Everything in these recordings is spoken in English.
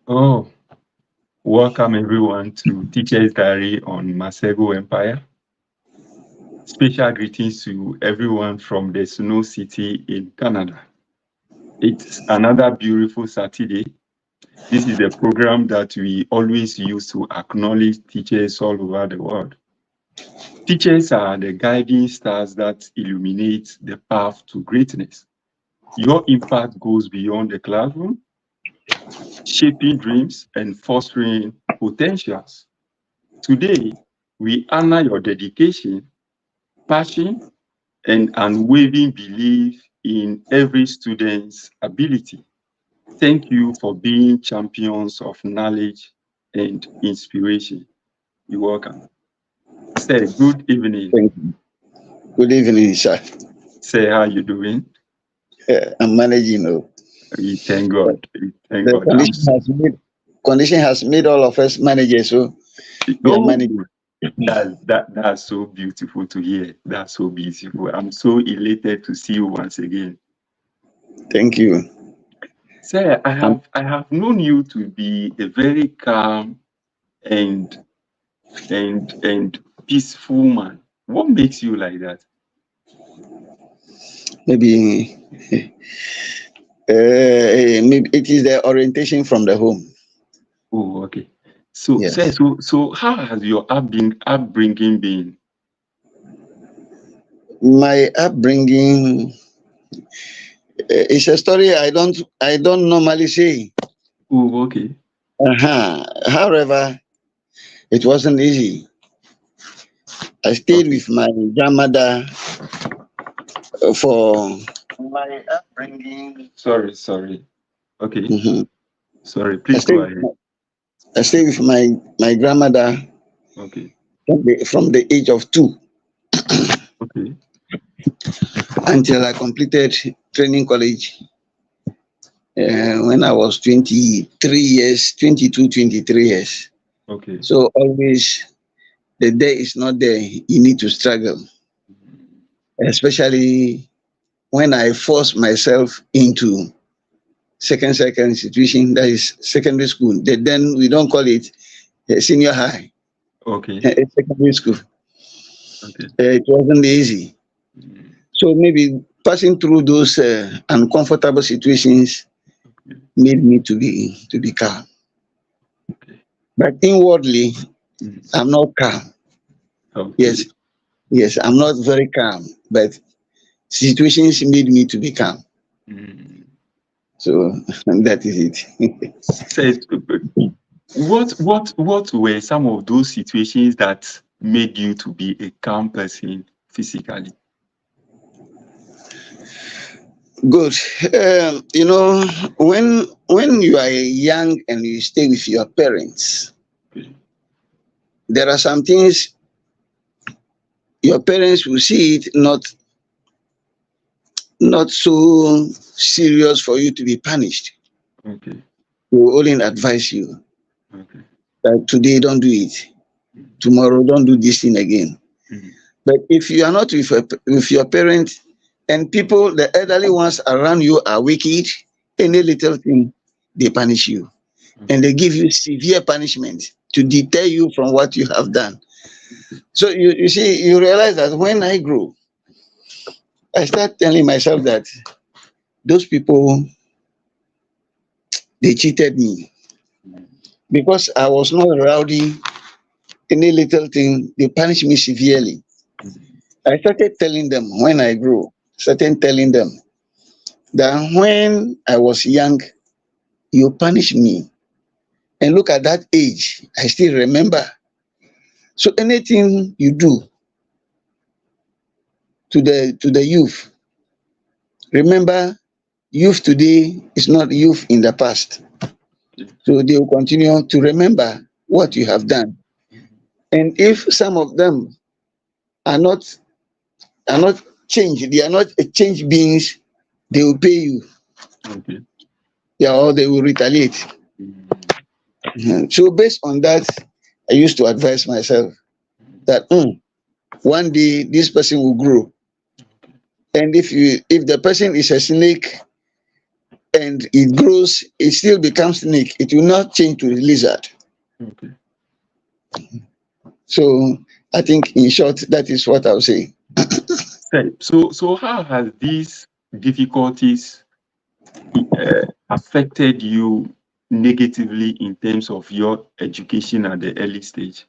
Oh, welcome everyone to Teacher's Diary on Masego Empire. Special greetings to everyone from the Snow City in Canada. It's another beautiful Saturday. This is the program that we always use to acknowledge teachers all over the world. Teachers are the guiding stars that illuminate the path to greatness. Your impact goes beyond the classroom, shaping dreams and fostering potentials. Today, we honor your dedication, passion, and unwavering belief in every student's ability. Thank you for being champions of knowledge and inspiration. You're welcome. Say good evening. Thank you. Good evening, sir. Say how you doing. I'm managing. We thank God. We thank The God. condition has made all of us managers, so we are Oh, managing. that's so beautiful to hear. That's so beautiful. I'm so elated to see you once again. Thank you. Sir, I Um, have I have known you to be a very calm and and peaceful man. What makes you like that? maybe, maybe it is the orientation from the home. Oh, okay. So, sir, Yes. so how has your upbringing been? My upbringing is a story I don't normally say. Oh, okay. However, it wasn't easy. I stayed Okay. with my grandmother for my upbringing. Sorry. Okay. Mhm. Sorry. I Please stayed go with ahead. I stayed with my grandmother Okay. from the age of 2 Okay. until I completed training college when I was 23 years, 22, 23 years. Okay. So always the day is not there. You need to struggle, especially when I force myself into second situation, that is secondary school. Then we don't call it senior high, Okay. secondary school. Okay. It wasn't easy. Mm, So maybe passing through those uncomfortable situations okay. made me to be calm. Okay. But inwardly, Mm, I'm not calm. okay. Yes, yes, I'm not very calm. But situations made me to be calm. Mm. So that is it. Said, what were some of those situations that made you to be a calm person physically? Good. When you are young and you stay with your parents, Okay. there are some things your parents will see it not so serious for you to be punished. Okay. They will only advise you Okay. that today don't do it, Mm, tomorrow don't do this thing again. mm, But if you are not with your parents and people, the elderly ones around you are wicked, any little thing they punish you and okay. they give you severe punishment to deter you from what you have done. So you see, you realize that when I grew, I start telling myself that those people they cheated me Mm, because I was not rowdy. Any little thing they punish me severely. mm, I started telling them when I grew, started telling them that when I was young, you punish me. And look at that age, I still remember. So anything you do to the youth, remember youth today is not youth in the past. okay. So they will continue to remember what you Mm, have done. mm, And if some of them are not changed, they are not a change beings, they will pay you. okay. Yeah, or they will retaliate. Mm, Mhm. So based on that, I used to advise myself mm, that one day this person will grow. okay. And if the person is a snake, and it grows, it still becomes snake. It will not change to lizard. Okay. So I think in short, that is what I'll say. So how has these difficulties affected you negatively in terms of your education at the early stage?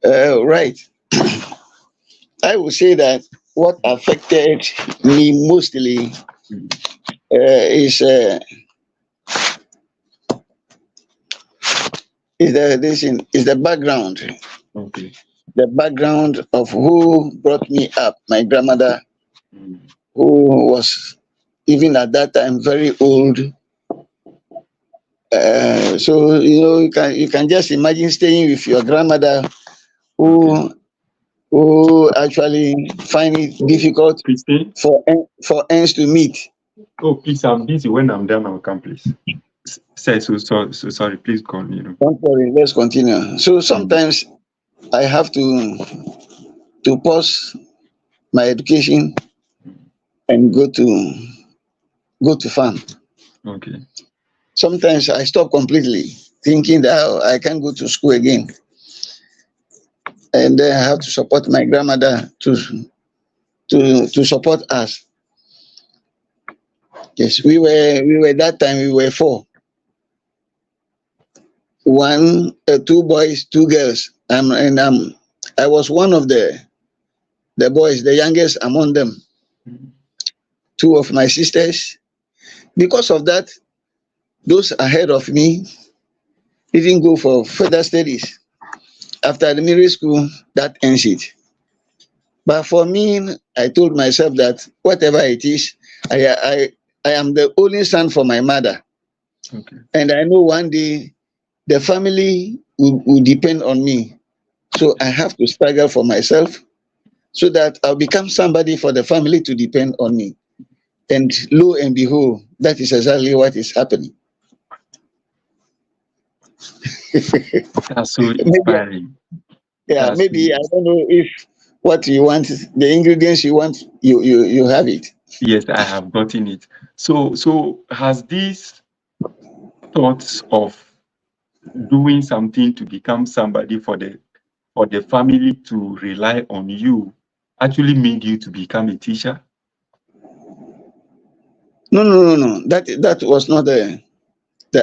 Right. I will say that what affected me mostly Mm. is the background, Okay. of who brought me up. My grandmother, Mm. who was even at that time very old. So you can just imagine staying with your grandmother Okay. who actually find it Oh, difficult Christine? for ends to meet. Oh, please, I'm busy. When I'm done, I'll come, please. Say so sorry. Please continue. Don't worry, let's continue. So Mm. sometimes I have to pause my education and go to farm. Okay. Sometimes I stop completely, thinking that I can't go to school again, and then I have to support my grandmother to support us. Yes, we were that time we were four. One, two boys, two girls. I was one of the boys, the youngest among them. Mm. Two of my sisters. Because of that, those ahead of me didn't go for further studies. After the middle school, that ends it. But for me, I told myself that whatever it is, I am the only son for my mother. Okay. And I know one day the family will depend on me. So I have to struggle for myself so that I'll become somebody for the family to depend on me. And lo and behold, that is exactly what is happening. That's so maybe, inspiring. yeah, That's maybe I really- don't know if what you want, the ingredients you want, you have it. yes, I have gotten it. So has this thoughts of doing something to become somebody for the family to rely on you actually made you to become a teacher? No, no, no, no. That was not the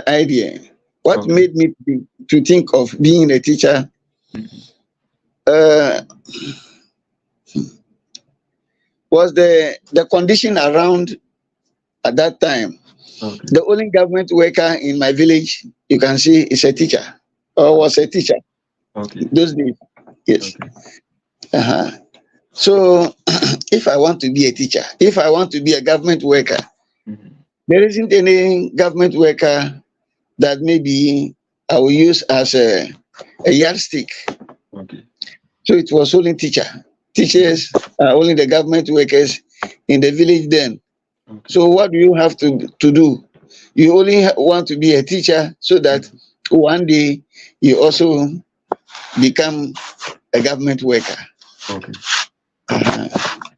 idea. What Okay. made me to think of being a teacher Mhm. uh, was the condition around at that time. Okay. The only government worker in my village you can see is a teacher or was a teacher Okay. those days. Yes. Okay. Uh-huh. So if I want to be a teacher, if I want to be a government worker, Mhm. there isn't any government worker that maybe I will use as a yardstick. Okay. So it was only teacher. Teachers are only the government workers in the village then. Okay. So what do you have to do? You only want to be a teacher so that Mhm. one day you also become a government worker. Okay. Uh,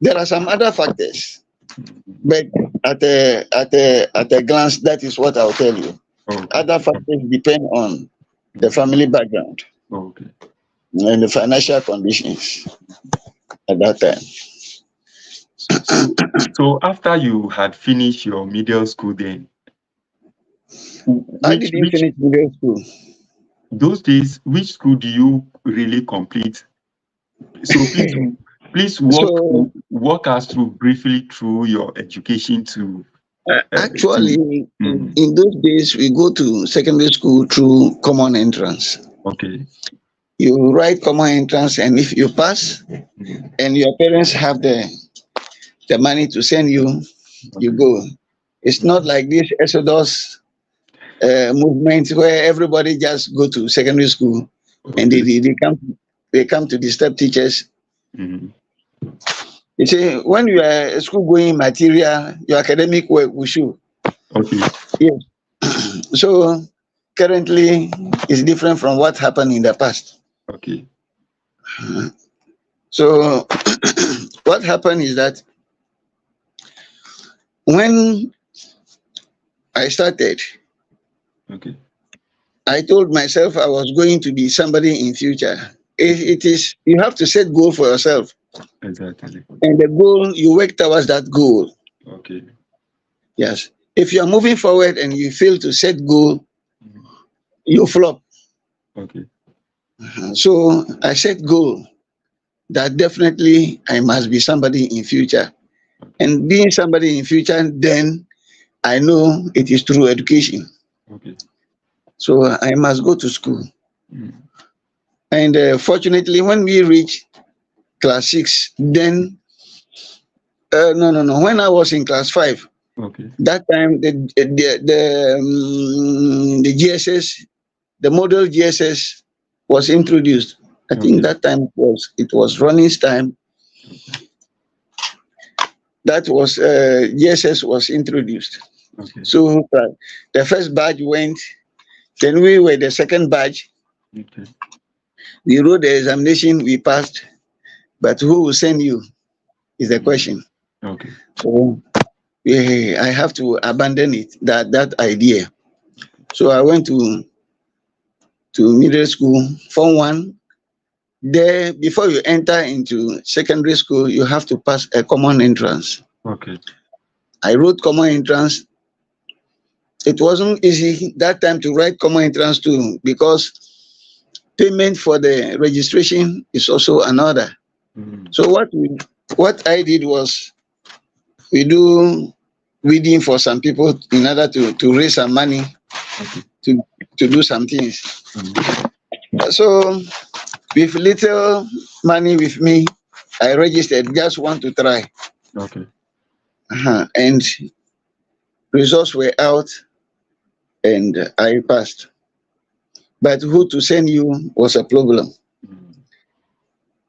there are some other factors, Mhm. but at a glance, that is what I'll tell you. Okay. Other factors depend on the Mhm. family background Okay. and the financial conditions at that time. So after you had finished your middle school, then I which didn't which finish middle school. those days, which school do you really complete? So please So walk us through briefly through your education to actually, mhm. in those days, we go to secondary school through common entrance. Okay. You write common entrance, and if you pass, Mhm. and your parents have the money to send you, you Okay. go. It's not Okay. like this Exodus movement where everybody just go to secondary school and Okay. they come to disturb teachers. Mhm. You see, when you are a school going material, your academic work will show. Okay. Yes. So currently it's different from what happened in the past. Okay. So what happened is that when I started, Okay. I told myself I was going to be somebody in future. It is you have to set goal for yourself, Exactly. and the goal you work towards that goal. Okay. Yes. If you are moving forward and you fail to set goal, Mm. you flop. Okay. So I set goal that definitely I must be somebody in future. Okay. And being somebody in future, then I know it is through education. Okay. So I must go to school. Mm. And fortunately, when we reach class six, then no. When I was in class five, Okay. that time the GSS, the model GSS was introduced. I think Okay. that time it was running time. Okay. That was GSS was introduced. Okay. So the first batch went. Then we were the second batch. Okay. We wrote the examination. We passed. But who will send you is the Mm. question. Okay. So I have to abandon it. That idea. So I went to middle school, form one. There, before you enter into secondary school, you have to pass a common entrance. Okay. I wrote common entrance. It wasn't easy that time to write common entrance too, because payment for the registration is also another. Mm. So what I did was we do reading for some people in order to raise some money Okay. to to do some things. Mm. So with little money with me, I registered, just want to try. Okay. And results were out and I passed. But who to send you was a problem. Mm.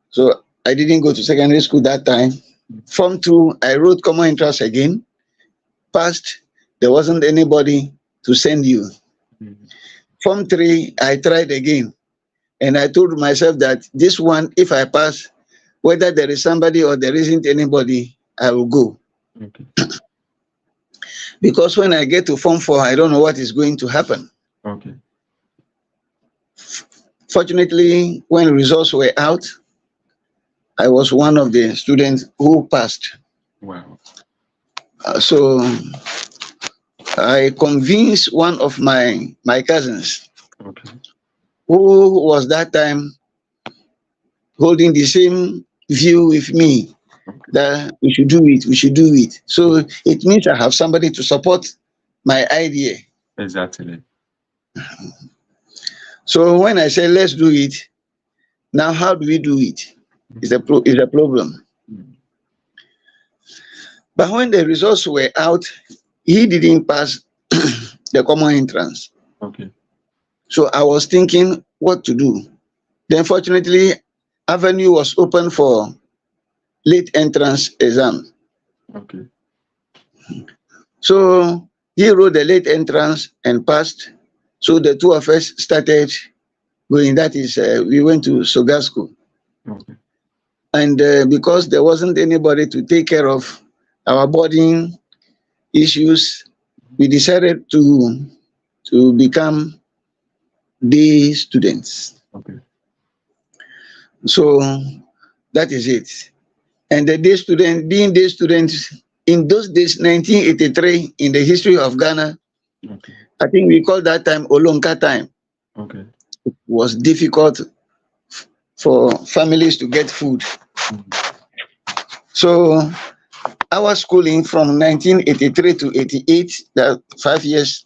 So I didn't go to secondary school that time. Form two, I wrote common entrance again, passed. There wasn't anybody to send you. Mm. Form three, I tried again. And I told myself that this one, if I pass, whether there is somebody or there isn't anybody, I will go. Okay. Because when I get to Form 4, I don't know what is going to happen. Okay. Fortunately, when results were out, I was one of the students who passed. Wow. So I convinced one of my cousins Okay. who was that time holding the same view with me Okay. that we should do it, we should do it. So it means I have somebody to support my idea. Exactly. So when I say let's do it, now how do we do it? Is Mm. is a problem. Mm. But when the results were out, he didn't pass the common entrance. Okay. So I was thinking what to do. Then fortunately, avenue was open for late entrance exam. Okay. So he wrote the late entrance and passed. So the two of us started going. That is, we went to Soga School. Okay. And because there wasn't anybody to take care of our boarding issues, we decided to become day students. Okay. So that is it. And the day student, being day students in those days, 1983, in the history of Ghana, Okay. I think we call that time Olonka time. Okay. It was difficult for families to get food. Mm. So our schooling from 1983 to 88, that 5 years,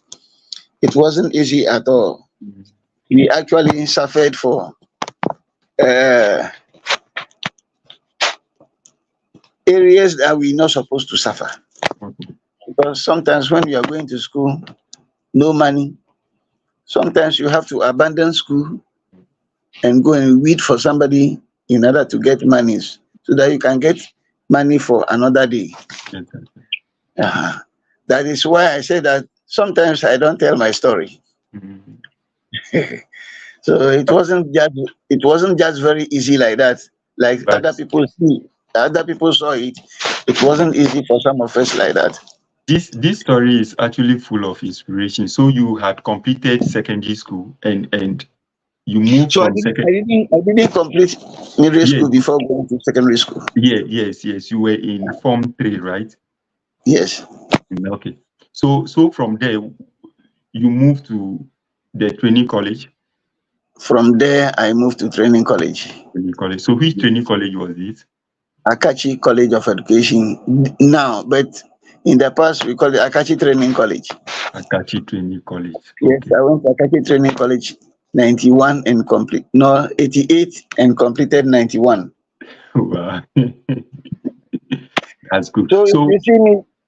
it wasn't easy at all. Mm. We actually suffered for uh, areas that we're not supposed to suffer. Okay. Because sometimes when you are going to school, no money. Sometimes you have to abandon school and go and wait for somebody in order to get money so that you can get money for another day. Exactly. Uh-huh. That is why I say that sometimes I don't tell my story. Mm. So it wasn't just very easy like that. like But other people see. Other people saw it. It wasn't easy for some of us like that. this story is actually full of inspiration. So you had completed secondary school and you moved So I from didn't, second. I didn't, I didn't complete middle Yes, school before going to secondary school. yes. You were in Form 3, right? Yes. Okay. So from there you moved to the training college. From there, I moved to training college, Training college. So which training college was it? Akachi College of Education now, but in the past we call it Akachi Training College. Akachi Training College. Yes, Okay. I went to Akachi Training College 91 and complete, no, 88 and completed 91. Wow. That's good. So So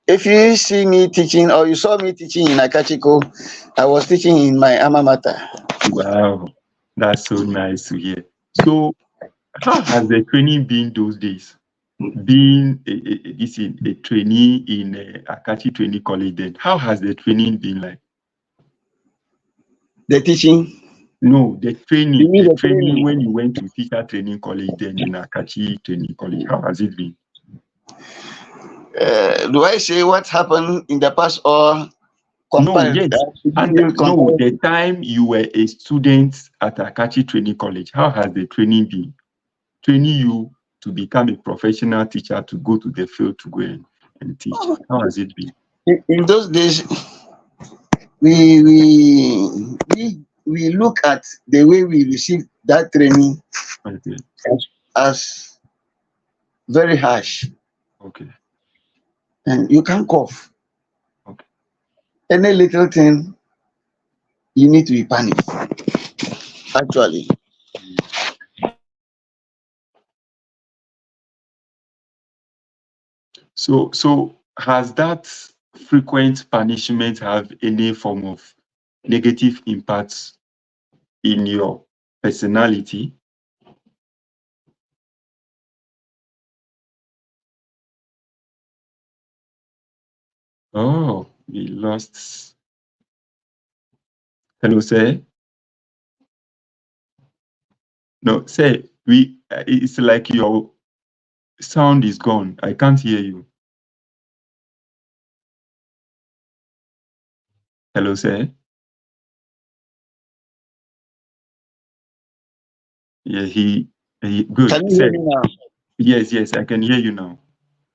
if you see me teaching or you saw me teaching in Akachiko, I was teaching in my alma mater. wow, that's so nice to hear. So how has the training been those days? Being a trainee in Akachi Training College, then how has the training been like? The teaching, No, you mean the the training training? when you went to teacher training college, then in Akachi Training College, how has it been? Do I say what happened in the past or No, compare? yes. Give And you no, the comparison. time you were a student at Akachi Training College, how has the training been? Training you to become a professional teacher to go to the field to go and teach. How has it been? In those days, we we we look at the way we receive that training Okay, as very harsh, okay, and you can cough. okay. Any little thing, you need to be panicked. Actually, So has that frequent punishment have any form of negative impacts in your personality? Oh, we lost. Hello, sir. No, sir. We. It's like your sound is gone. I can't hear you. Hello, sir. Yeah, he can good. you hear Sir. me now? Yes, I can hear you now.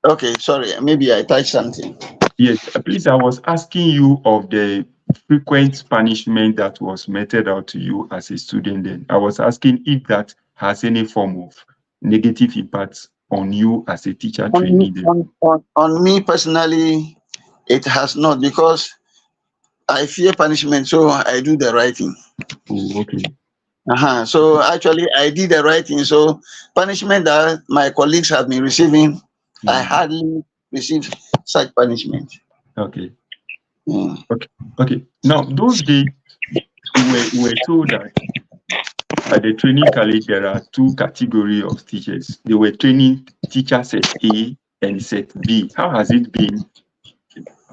Okay, sorry, maybe I touched something. Yes, please, I was asking you of the frequent punishment that was meted out to you as a student then. I was asking if that has any form of negative impact on you as a teacher On, trainee then. on me personally, it has not because I fear punishment, so I do the right thing. Oh, okay. So actually, I did the right thing. So punishment that my colleagues have been receiving, I Mm, hardly receive such punishment. okay. Mm. Okay. Okay. Now, those days we were told that at the training college there are two categories of teachers. They were training teacher set A and set B. How has it been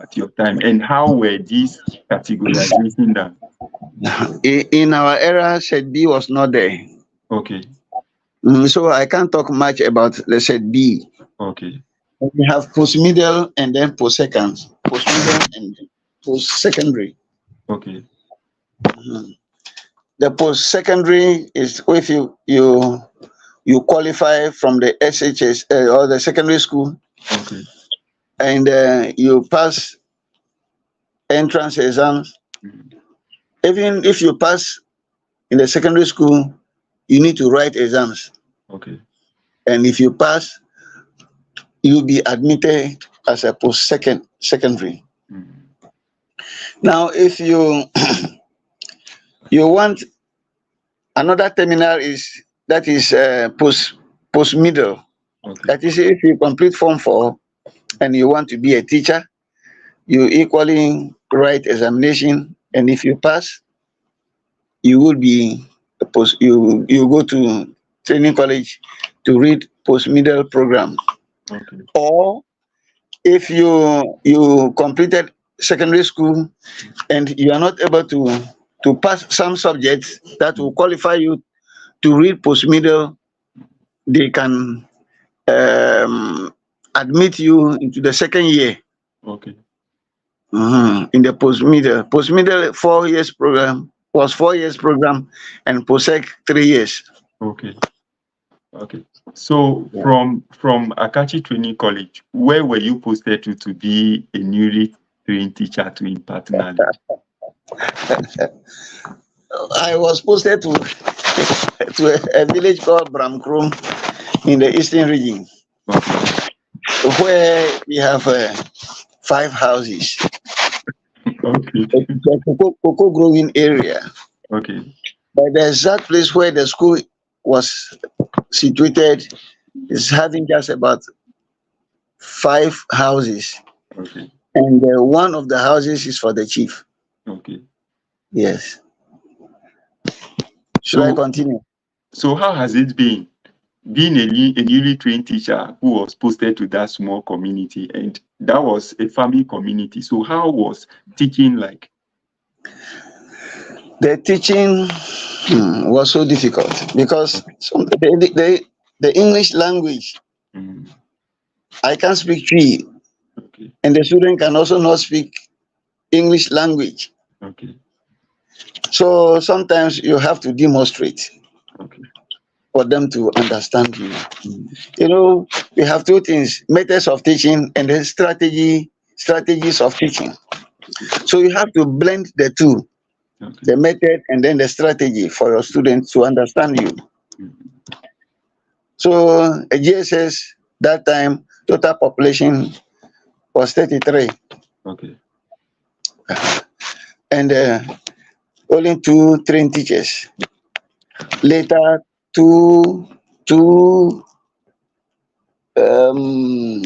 at your time, and how were these categorization done? In our era, set B was not there. Okay, So I can't talk much about the set B. okay, We have post middle and then post second, post middle and post secondary. okay, The post secondary is if you qualify from the SHS or the secondary school okay. and you pass entrance exams. Mm, Even if you pass in the secondary school, you need to write exams. okay. And if you pass, you'll be admitted as a post secondary. Mm, Now, if you want another terminal is that is post middle. okay. That is if you complete form 4 and you want to be a teacher, you equally write examination, and if you pass, you will be a post. You go to training college to read post middle program. Okay. Or if you completed secondary school and you are not able to pass some subjects that will Mm, qualify you to read post middle, they can admit you into the second year. Okay. In the post-middle 4 years program was 4 years program, and post-sec 3 years. Okay. Okay. So Yeah. from Akachi Training College, where were you posted to be a newly trained teacher to impart knowledge? I was posted to a village called Bramkrom in the eastern region, Okay. where we have 5 houses. Okay. It's a cocoa growing area. Okay. But the exact place where the school was situated is having just about 5 houses, Okay. and one of the houses is for the chief. Okay. Yes. Should I So continue? so how has it been being a newly trained teacher who was posted to that small community, and that was a farming community? So how was teaching like? The teaching was so difficult because Okay. the English language, Mm, I can't speak Tree, okay. and the student can also not speak English language. Okay. So sometimes you have to demonstrate Okay. for them to understand you. Mm, You know, we have two things: methods of teaching and then strategies of teaching. okay. So you have to blend the two, Okay. the method and then the strategy for your students to understand you. Mm, So a GSS that time total population was 33, okay. and only two trained teachers. Later, two um,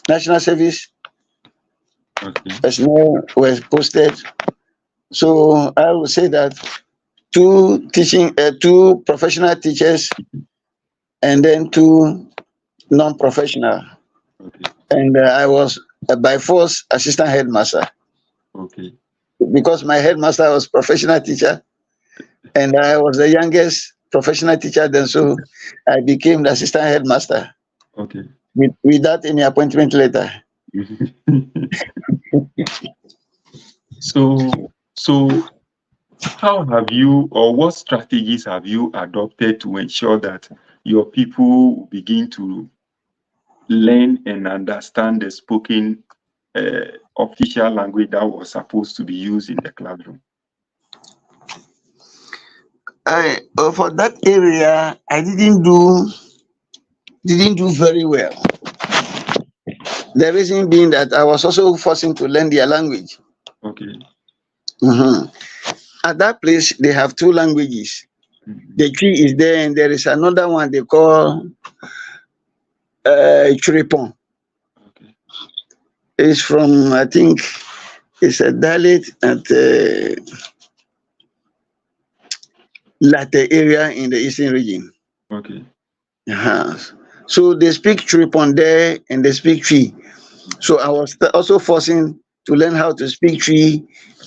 national service Okay. personnel were posted. So I would say that two professional teachers, and then two non-professional. Okay. And I was by force assistant headmaster Okay. because my headmaster was professional teacher, and I was the youngest professional teacher then. So I became the assistant headmaster Okay. without any appointment letter. So how have you, or what strategies have you adopted to ensure that your people begin to learn and understand the spoken official language that was supposed to be used in the classroom? For that area, I didn't do very well. The reason being that I was also forcing to learn their language. Okay. Mhm. At that place, they have two languages. Mhm. The tree is there, and there is another one they call Chiripon. Okay. It's from, I think, it's a dialect at latter area in the eastern region. Okay. Uh-huh. So they speak Chiripon there, and they speak tree. So I was also forcing to learn how to speak tree,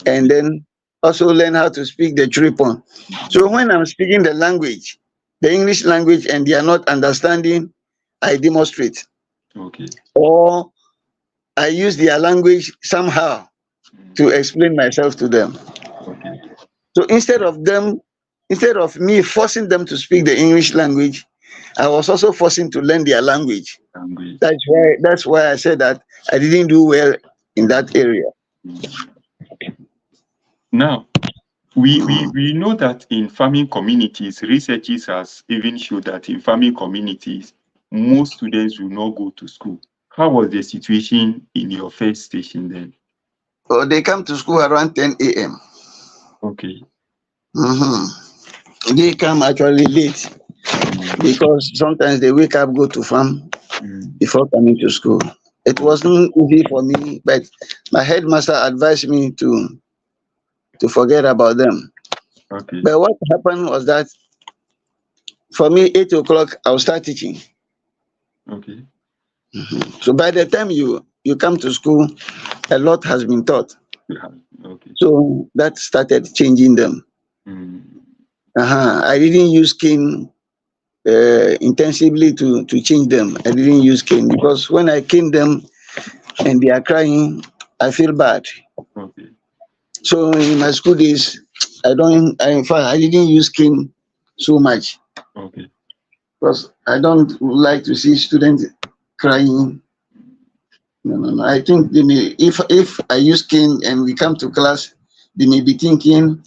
and Okay. then also learn how to speak the Chiripon. So Mhm. when I'm speaking the language, the English language, and they are not understanding, I demonstrate, Okay. or I use their language somehow to Mhm. explain myself to them. Okay. So instead of me forcing them to speak the English language, I was also forcing to learn their language. Language. That's why I said that I didn't do well in that area. Mhm. Now, we know that in farming communities, researchers has even showed that in farming communities, most students will not go to school. How was the situation in your first station then? So they come to school around 10 a.m. Okay. They come actually late Mm, because sometimes they wake up, go to farm mm, before coming to school. It okay. wasn't easy for me, but my headmaster advised me to forget about them. Okay. But what happened was that for me, 8 o'clock, I'll start teaching. Okay. So by the time you come to school, a lot has been taught. Yeah. Okay. So that started changing them. Mm, I didn't use cane intensively to change them. I didn't use cane because when I cane them and they are crying, I feel bad. Okay. So in my school days, in fact, I didn't use cane so much Okay. because I don't like to see students crying. No, no, no. I think they may, if I use cane and we come to class, they may be thinking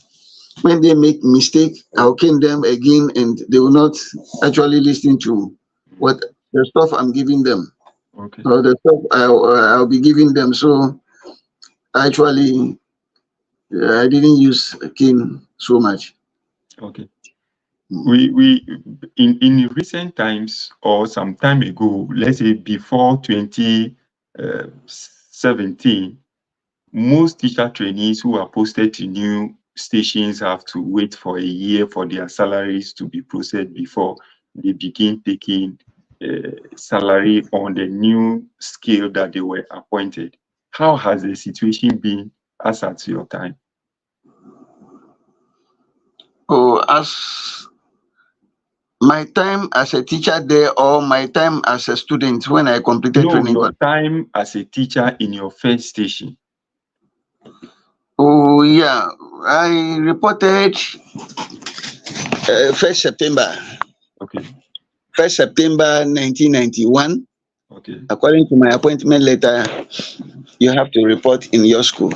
when they make mistake, I'll cane them again, and they will not actually listen to what the stuff I'm giving them Okay. or the stuff I'll be giving them. So actually, I didn't use cane so much. Okay. We in recent times or some time ago, let's say before 2017, most teacher trainees who are posted to new stations have to wait for a year for their salaries to be processed before they begin taking salary on the new scale that they were appointed. How has the situation been as at your time? Oh, as my time as a teacher there or my time as a student when I completed No, training your course. time as a teacher in your first station. Oh yeah, I reported 1st September, Okay, 1st September 1991. okay, According to my appointment letter, you have to report in your school.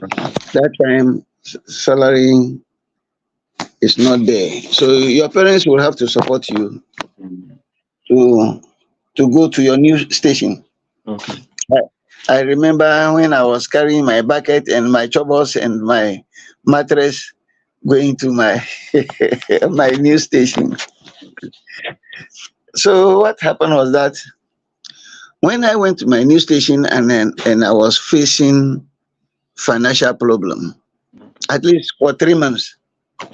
okay. That time, salary is not there, so your parents will have to support you Mm, to go to your new station. okay. I, I remember when I was carrying my bucket and my chobos and my mattress going to my my new station. Okay. So what happened was that when I went to my new station and I was facing financial problem, Okay. at least for 3 months,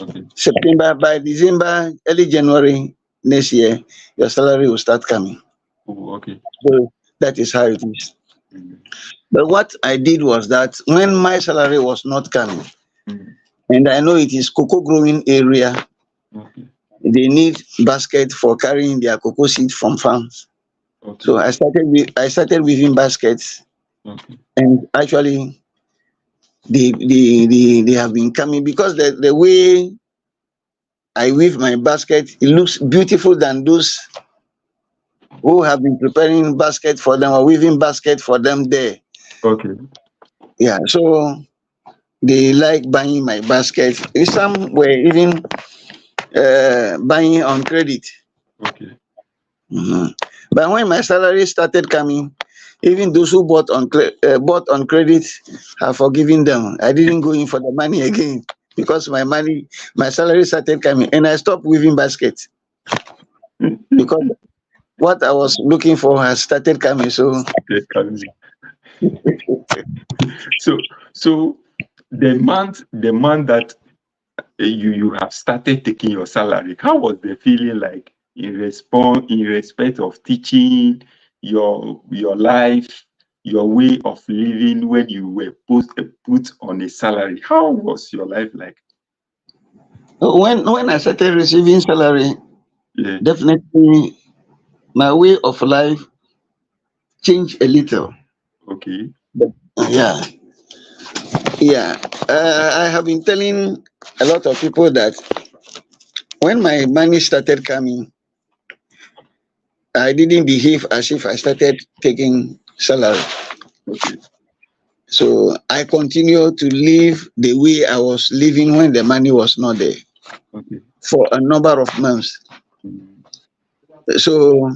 Okay. September, by December, early January next year, your salary will start coming. Oh, okay. So that is how it is. Mm, But what I did was that when my salary was not coming, mm, and I know it is cocoa growing area, okay. they need basket for carrying their cocoa seed from farms. Okay. So I started weaving baskets, Okay. and actually they have been coming because the way I weave my basket, it looks beautiful than those who have been preparing basket for them or weaving basket for them there. Okay. Yeah, so they like buying my basket. Some were even buying on credit. Okay. Mhm. But when my salary started coming, even those who bought on credit, have forgiven them. I didn't go in for the money again because my salary started coming, and I stopped weaving baskets because what I was looking for has started coming. So They can- So, so the month that you have started taking your salary, how was the feeling like in respect of teaching your life, your way of living when you were put on a salary? How was your life like? when I started receiving salary, Yeah. definitely my way of life changed a little. Okay. But, yeah, yeah. I have been telling a lot of people that when my money started coming, I didn't behave as if I started taking salary. Okay. So I continue to live the way I was living when the money was not there Okay. for a number of months. Mm, So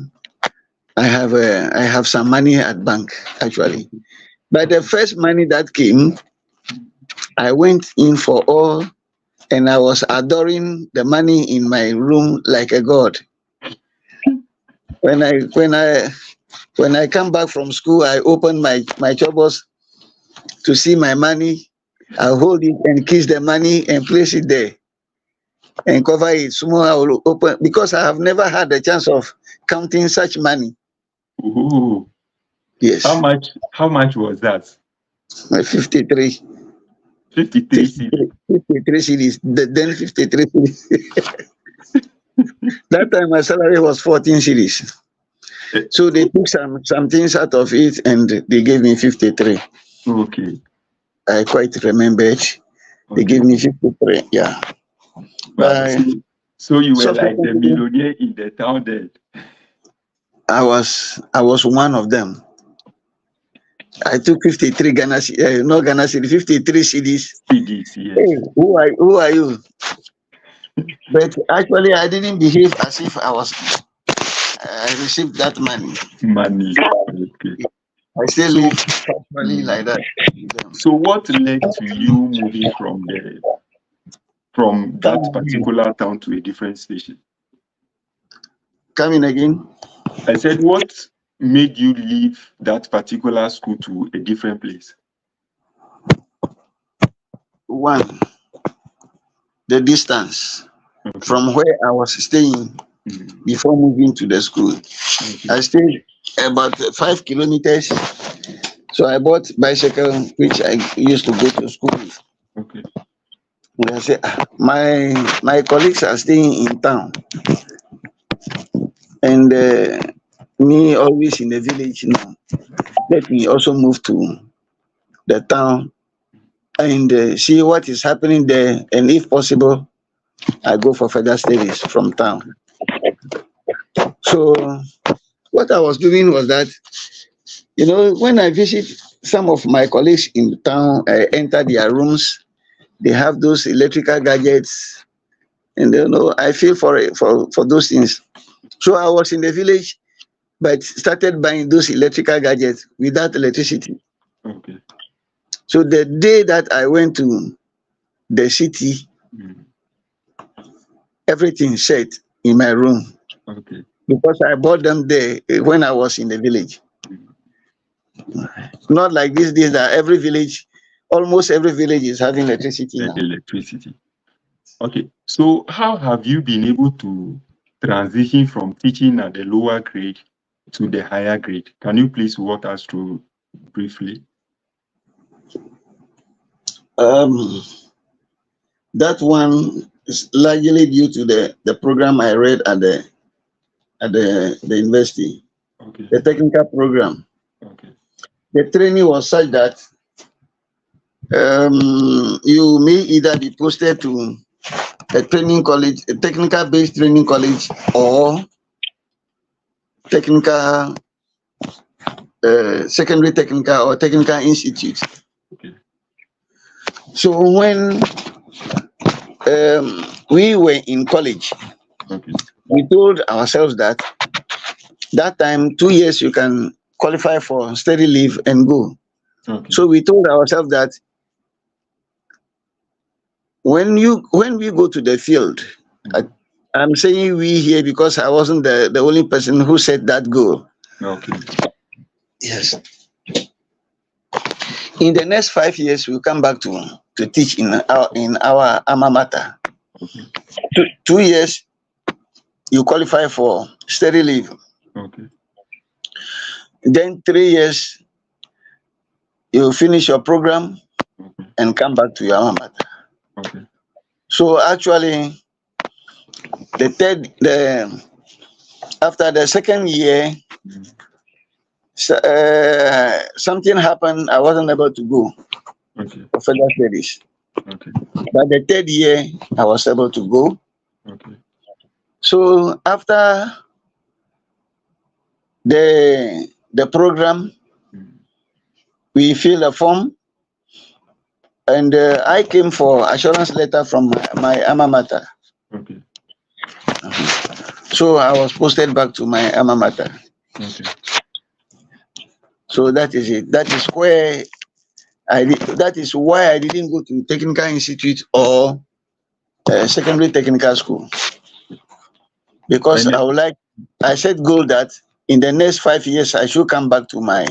I have some money at bank actually. okay. But the Okay. first money that came, I went in for all and I was adoring the money in my room like a god. When I when I when I come back from school, I open my chobos to see my money. I hold it and kiss the money and place it there and cover it. Small I will open because I have never had the chance of counting such money. Ooh. How Yes, much? How much was that? my 53, 53 CD. 53 cities. Then 53 cities. That time my salary was 14 cities. Eh, So they took some things out of it and they gave me 53. okay, I quite remembered. They okay. gave me 53. Yeah. Wow. But So you were like the subsequently, millionaire in the town then. I was one of them. I took 53 not Ghana city, 53 CDs. CDs, Hey, yes. who are you? But actually, I didn't behave as if I received that money. Money. Okay. I still So, live casually mm, like that. so what led to you moving from that Come particular town to a different station? in again. I said, what made you leave that particular school to a different place? One, the distance Okay. from where I was staying Mm, before moving to the school. okay. I stayed about 5 kilometers. So I bought bicycle, which I used to go to school with. Okay. And I said, my colleagues are staying in town, and me always in the village. No, let me also move to the town and see what is happening there, and if possible, I go for further studies from town. Okay. So what I was doing was that, when I visit some of my colleagues in town, I enter their rooms. They have those electrical gadgets, and I feel for those things. So I was in the village, but started buying those electrical gadgets without electricity. Okay. So the day that I went to the city, Mm, everything set in my room okay. because I bought them there when I was in the village. Mm, Not like these days that almost every village is having electricity now. electricity. Okay. So how have you been able to transition from teaching at the lower grade to the higher grade? Can you please walk us through briefly? Um, that one is largely due to the program I read at the university, Okay. the technical program. Okay. The training was such that you may either be posted to a training college, a technical based training college, or technical, secondary technical or technical institute. Okay. So when we were in college, Okay. we told ourselves that time 2 years you can qualify for study leave and go. Okay. So we told ourselves that when we go to the field, I, Mm, I'm saying we here because I wasn't the only person who set that goal. okay. Yes. In the next 5 years, we'll come back to teach in our alma mater. Okay. 2 years, you qualify for study leave. Okay. Then 3 years, you finish your program Okay. and come back to your alma mater. Okay. So actually, the third, the after the second year, Mm, something happened. I wasn't able to go okay. for further studies. Okay. But the third year, I was able to go. Okay. So after the program, Mm, we fill a form, and I came for assurance letter from my alma mater. okay. So I was posted back to my alma mater. Okay. So that is it. That is why I didn't go to technical institute or secondary technical school, because And I set goal that in the next 5 years I should come back to my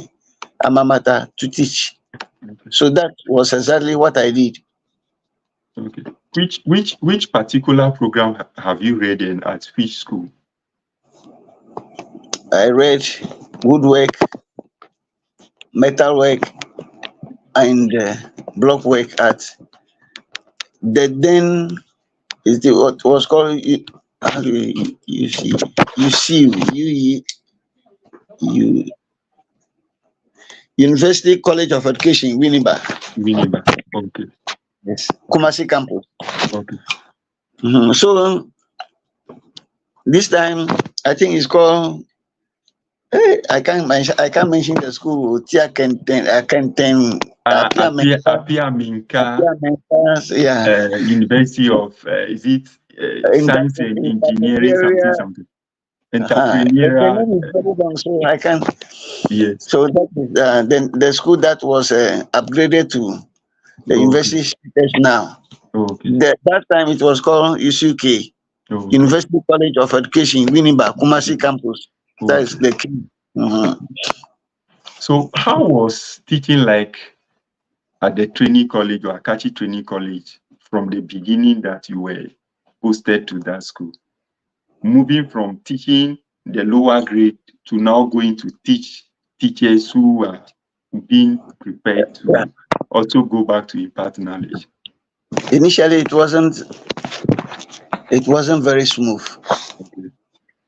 alma mater to teach. okay. So that was exactly what I did. Okay. Which particular program have you read in at which school? I read woodwork, metalwork, and block work at the then is the what was called how do you see? You see, you University College of Education, Winneba. Winneba. Okay. Yes. Kumasi campus. Okay. So this time, I think it's called. I can't mention the school. Tia Kenten. Apia Minka Yeah. University of is it Science and Engineering something Entrepreneurial. something The entrepreneurial name is very long, so I can't. yes. So that is then the school that was upgraded to the Okay. university status now. Okay. That time it was called UCK, Okay. University College of Education, Winneba, Kumasi campus. That is Okay. the key. Mhm. So how was teaching like at the training college or Akachi Training College from the beginning that you were posted to that school? Moving from teaching the lower grade to now going to teach teachers who are being prepared Yeah. to also go back to impart knowledge. Initially, it wasn't very smooth, Okay.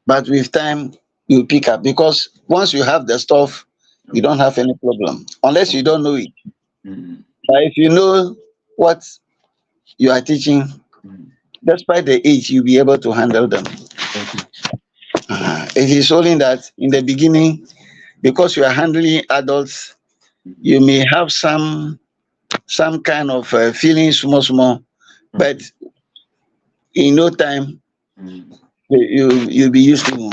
but with time you pick up because once you have the stuff, you Okay. don't have any problem unless you Okay. don't know it. Mm, But if you know what you are teaching, mm, despite the age, you'll be able to handle them. okay. It is only that in the beginning, because you are handling adults, Mm, you may have some kind of feeling small small, but okay. in no time Mm, you'll be used to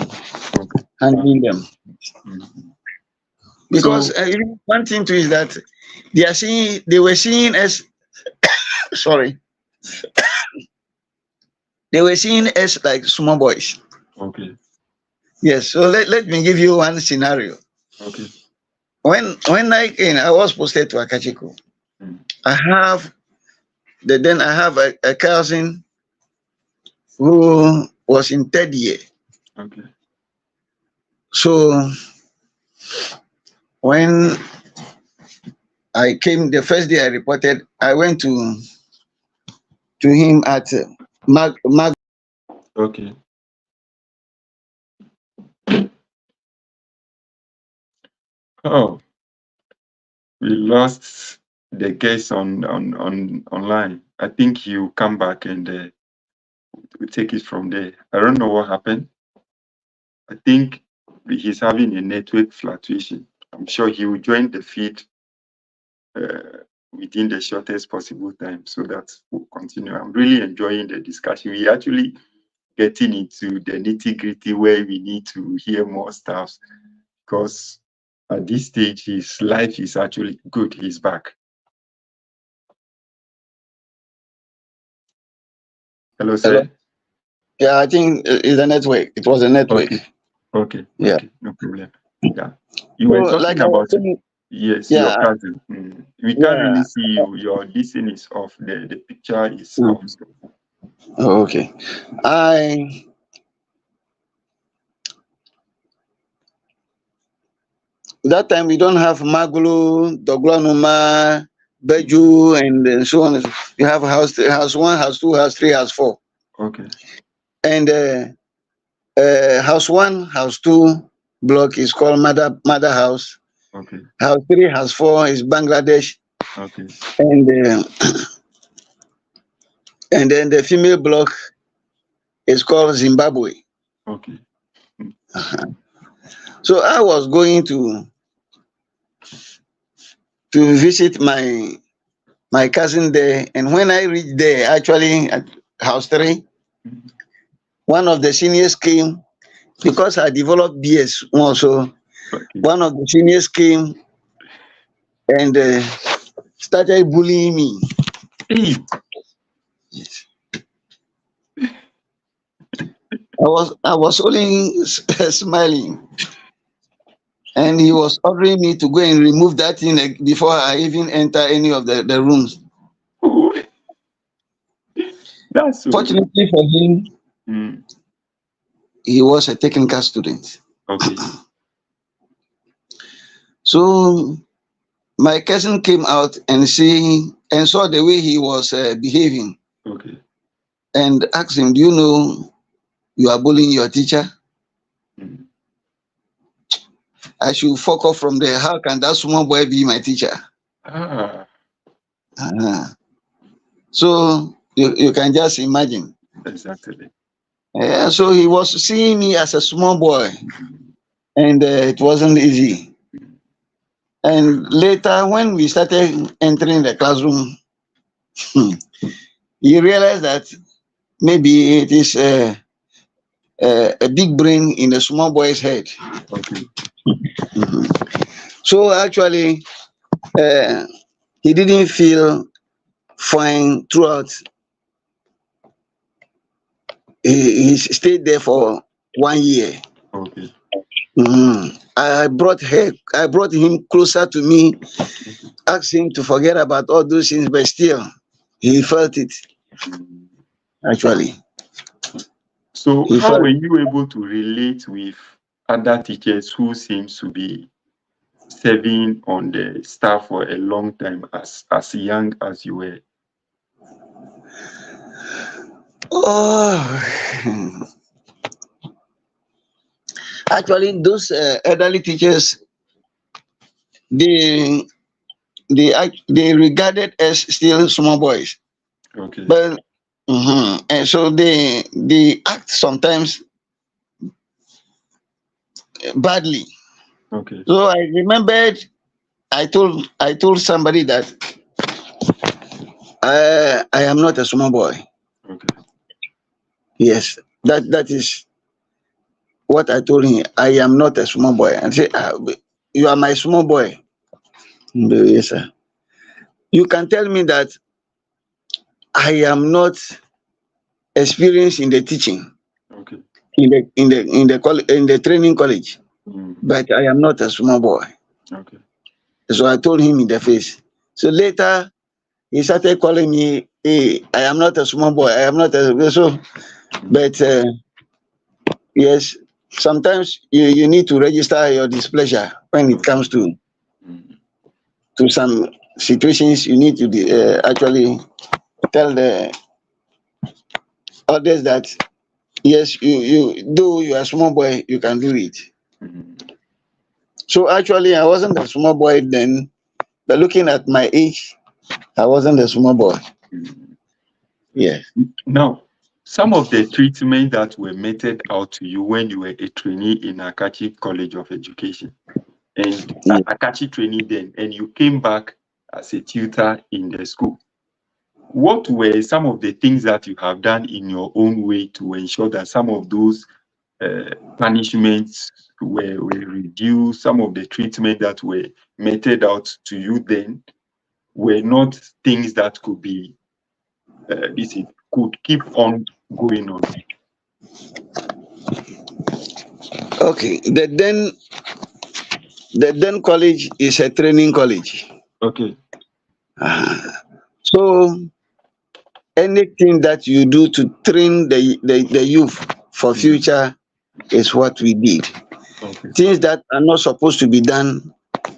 okay. handling them. Mm. Because So one thing too is that they were seeing us. Sorry, they were seeing us like small boys. okay. Yes. So let me give you one scenario. Okay. When I was posted to Akachiko. Mm, I have I have a cousin who was in third year. okay. So when I came the first day I reported, I went to him at Mag. Okay. Oh, we lost the guest on online. I think you come back and we take it from there. I don't know what happened. I think he's having a network fluctuation. I'm sure he will join the feed within the shortest possible time so that we'll continue. I'm really enjoying the discussion. We actually getting into the nitty gritty where we need to hear more stuff because at this stage his life is actually good. He's back. Hello, Hello. sir. Yeah, I think it's a network. It was a network. Okay, okay, Yeah. okay, no problem. Yeah, you So were like talking I was about saying, yes, your yeah, cousin. We can't really yeah. see you. Your listening is off. The picture is Mm. off. So. Oh, okay. I that time we don't have Magulu, Doglanuma, Beju, and so on. You have house one, house two, house three, house four, Okay, and house one, house two block is called mother house. okay, House three, house four is Bangladesh, okay, and and then the female block is called Zimbabwe. okay. Mm, So I was going to visit my cousin there, and when I reached there, actually at house three, mm, one of the seniors came because I developed BS also. okay. One of the seniors came and started bullying me. Hey, Yes. I was only smiling, and he was ordering me to go and remove that thing before I even enter any of the rooms. oh, that's so good. Fortunately for him, Mm, he was a technical student. okay, So my cousin came out and saw the way he was behaving okay, and asked him, "Do you know? You are bullying your teacher. Mm. I should fuck off from there. How can that small boy be my teacher? Ah, Uh-huh. So you can just imagine. exactly. So he was seeing me as a small boy, and it wasn't easy. And later, when we started entering the classroom, hmm, he realized that maybe it is a big brain in a small boy's head. Okay. Mhm. So actually, uh, he didn't feel fine throughout. He stayed there for 1 year. Okay. I brought him closer to me, Okay. asked him to forget about all those things, but still, he felt it. Mm. Actually, So, he how felt. were you able to relate with other teachers who seems to be serving on the staff for a long time as young as you were? Oh, actually, those elderly teachers, they they regarded us still small boys, Okay. but and so they act sometimes badly. Okay. So I remembered I told somebody that I am not a small boy. Okay. Yes, that is what I told him. I am not a small boy. And say, you are my small boy. Yes, sir. You can tell me that I am not experienced in the teaching Okay. in the training college, Mm. but I am not a small boy. Okay. So I told him in the face. So later he started calling me, hey, I am not a small boy. I am not a so. Mm. But yes, sometimes you need to register your displeasure when it Okay. comes Mm. to some situations. You need to actually tell the others that yes, you though you are a small boy, you can do it. Mm. So actually, I wasn't a small boy then, but looking at my age, I wasn't a small boy. Mm. Yes. Now, some of the treatment that were meted out to you when you were a trainee in Akachi College of Education and Yeah. Akachi trainee then, and you came back as a tutor in the school. What were some of the things that you have done in your own way to ensure that some of those punishments were reduced, some of the treatment that were meted out to you then were not things that could be, this is, could keep on going on? Okay. The then college is a training college. Okay. So anything that you do to train the youth for Mm. future is what we did. Okay. Things that are not supposed to be done,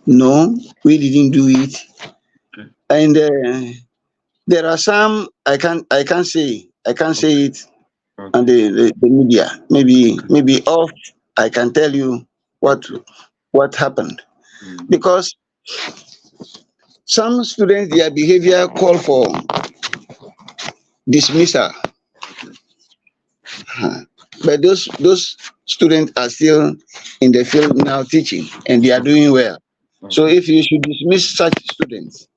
no, we didn't do it. Okay. And there are some I can't say Okay. it on Okay. the media. Okay. Maybe off I can tell you Okay. what happened Mm. because some students their behavior call for dismissal. Okay. But those students are still in the field now teaching and they are Okay. doing well. So Okay. if you should dismiss such students,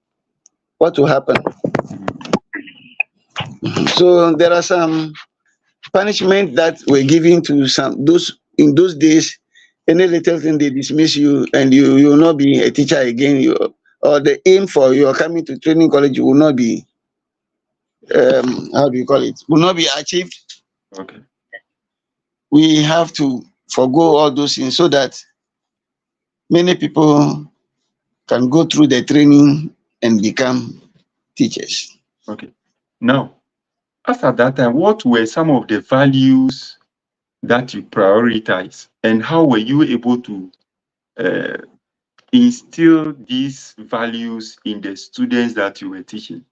what will happen? Mm. So there are some punishment that were given to some those in those days. Any little thing they dismiss you and you will not be a teacher again. You or the aim for your coming to training college will not be how do you call it? Will not be achieved. Okay. We have to forego all those things so that many people can go through the training and become teachers. Okay. Now, as at that time, what were some of the values that you prioritize, and how were you able to uh, instill these values in the students that you were teaching?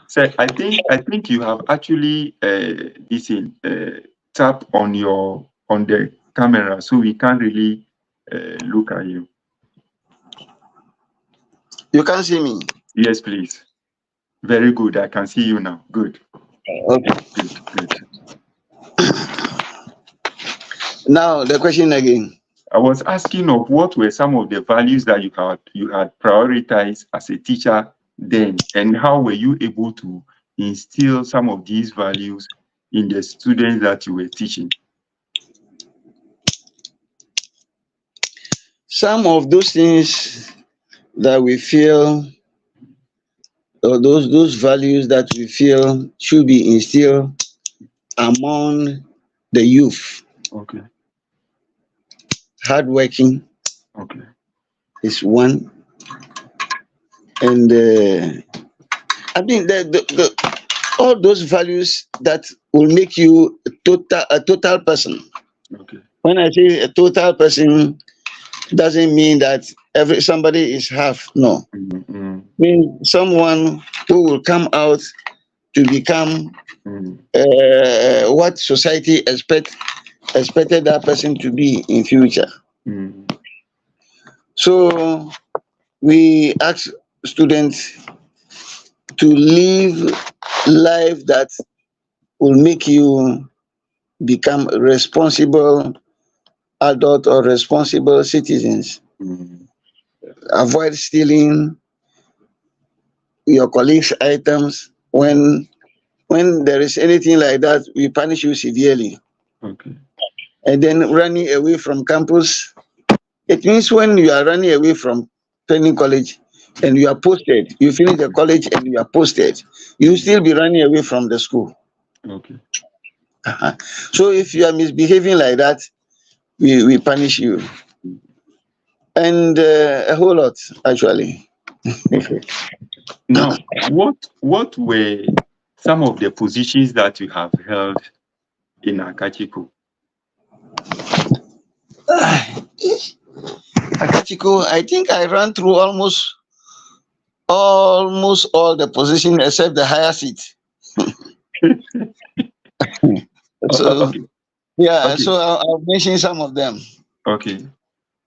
So I think you have actually this in tap on the camera, so we can't really look at you. You can't see me. Yes, please. Very good. I can see you now. Good. Okay. Good. Good. Now the question again. I was asking of what were some of the values that you had prioritized as a teacher then, and how were you able to instill some of these values in the students that you were teaching? Some of those things that we feel, or those values that we feel should be instilled among the youth. Okay. Hardworking Okay. is one, and I mean all those values that will make you a total person. Okay. When I say a total person, doesn't mean that every somebody is half. No, Mm, mean someone who will come out to become mm, what society expected that person to be in future. mm, So we ask students to live life that will make you become responsible adult or responsible citizens. mm. Avoid stealing your colleagues' items. When there is anything like that, we punish you severely. Okay. And then running away from campus. It means when you are running away from training college and you are posted, you finish the college and you are posted, you Mm, still be running away from the school. okay. Uh-huh. So if you are misbehaving like that, we punish you. Mm, And a whole lot, actually. okay. Now, what were some of the positions that you have held in Akachiko? Akachiko, I think I ran through almost all the positions except the higher seat. So Okay. yeah, Okay. so I'll mention some of them. Okay.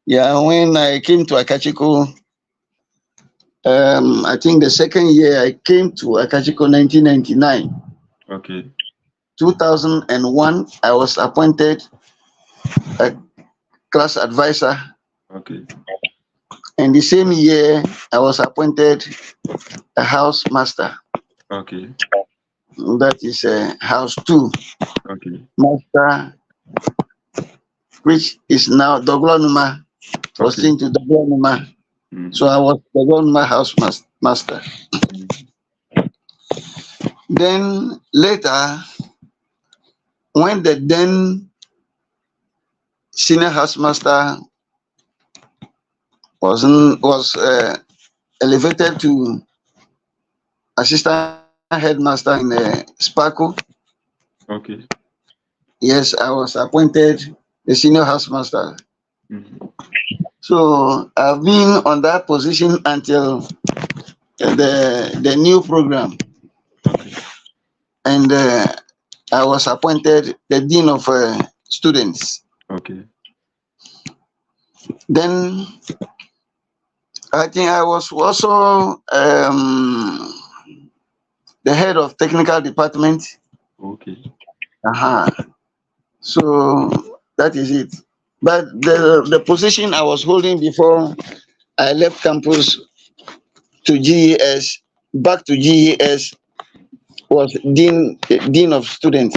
Yeah, when I came to Akachiko, I think the second year I came to Akachiko 1999. Okay. 2001, I was appointed a class advisor, Okay. and the same year I was appointed a house master. Okay. That is house two Okay. master, which is now Doglanuma, was Okay. changed to Doglanuma. So Mm, I was Doglanuma house master. mm, Then later, when the then senior house master was elevated to assistant headmaster in Sparko, okay. yes, I was appointed the senior house master. Mm, So I've been on that position until the new program, okay. and I was appointed the dean of students. Okay. Then I think I was also the head of technical department. Okay. Uh-huh. So that is it. But the position I was holding before I left campus to GES, back to GES, was dean of students,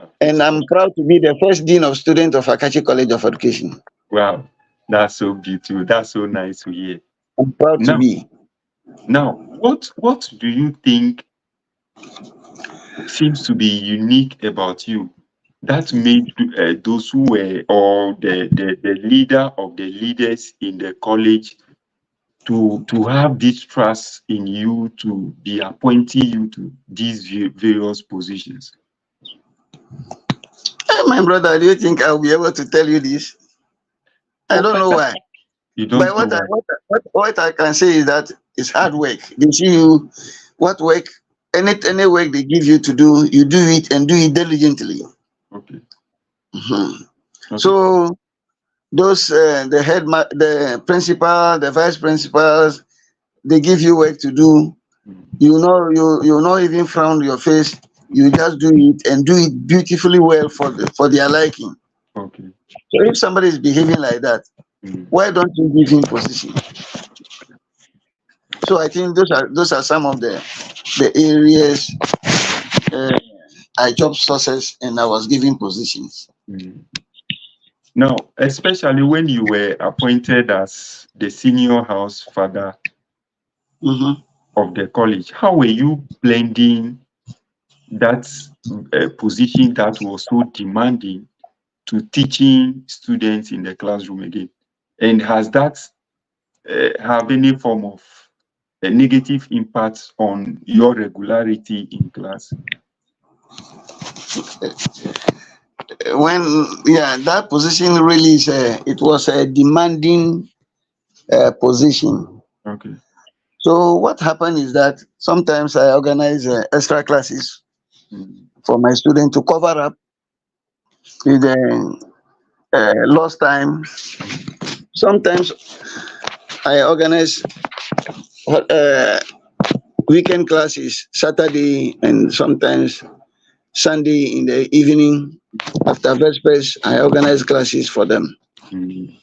Okay. and I'm proud to be the first dean of students of Akachi College of Education. Wow. That's so beautiful. That's so nice to hear. I'm proud to Now, be. what do you think seems to be unique about you that made those who were or the leader of the leaders in the college to have this trust in you to be appointing you to these various positions? My brother, do you think I'll be able to tell you this? I Oh, don't know why. you But don't know why. what I can say is that it's hard work. They see you, what work? any work they give you to do, you do it and do it diligently. Okay. Mhm. Okay. So those the principal, the vice principals, they give you work to do. Mm. You not even frown your face. You just do it and do it beautifully well for their liking. Okay. So if somebody is behaving like that, Mm. why don't you give him position? So I think those are some of the areas uh, I job success and I was given positions. Mm. Now, especially when you were appointed as the senior house father Mhm. of the college, how were you blending that position that was so demanding to teaching students in the classroom again? And has that have any form of a negative impact on your regularity in class? When yeah, that position really is it was a demanding position. Okay. So what happened is that sometimes I organize extra classes Mm. for my students to cover up with the lost time. Mm. Sometimes I organize uh, weekend classes, Saturday and sometimes Sunday in the evening. After Vespers, I organize classes for them Mm.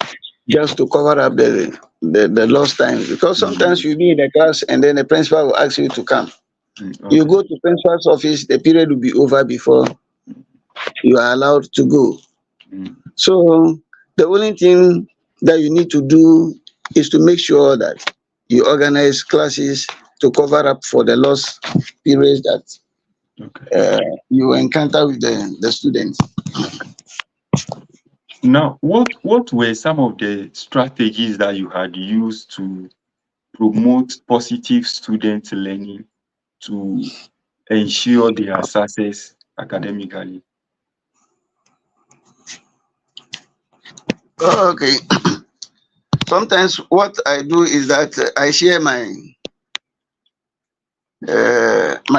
just to cover up the lost time. Because sometimes Mm. you'll be in the class and then the principal will ask you to come. Mm. You Okay. go to principal's office, the period will be over before you are allowed to go. Mm. So the only thing that you need to do is to make sure that you organize classes to cover up for the lost periods that Okay. uh, you encounter with the students. Now, what were some of the strategies that you had used to promote positive student learning to ensure their success academically? Okay. Sometimes what I do is that I share my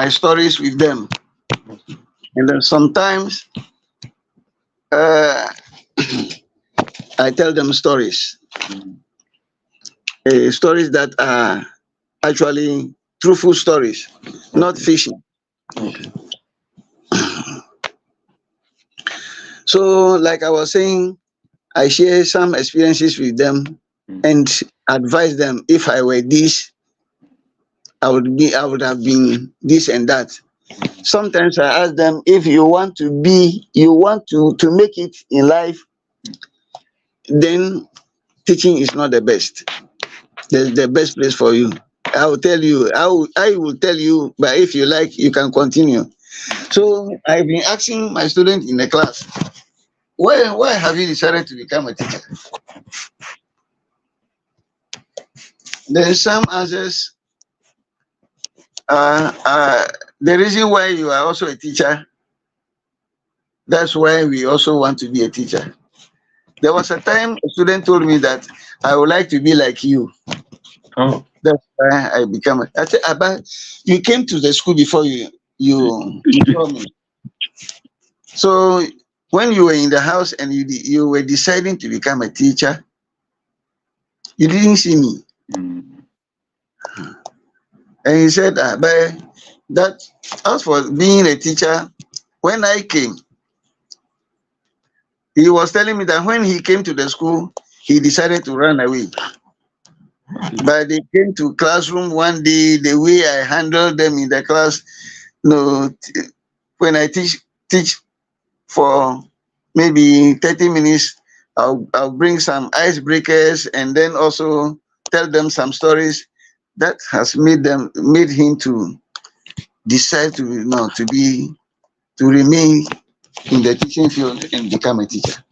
stories with them, Okay. and then sometimes uh, I tell them stories, Mm. stories that are actually truthful stories, not Okay. fiction. Okay. So, like I was saying, I share some experiences with them Mm. and advise them if I were this, I would have been this and that. Mm. Sometimes I ask them if you want to make it in life, Mm. then teaching is not the best. The best place for you. I will tell you, but if you like, you can continue. So I've been asking my students in the class, why have you decided to become a teacher? Then some answers uh, the reason why you are also a teacher, that's why we also want to be a teacher. There was a time a student told me that I would like to be like you. Oh. That's why I become. I said, Abba, you came to the school before you saw me. So when you were in the house and you were deciding to become a teacher, you didn't see me. Mm. And he said, but that as for being a teacher, when I came, he was telling me that when he came to the school, he decided to run away. Okay. But they came to classroom one day, the way I handled them in the class, no, when I teach for maybe 30 minutes, I'll bring some icebreakers and then also tell them some stories. That has made him to decide to to remain in the teaching field and become a teacher.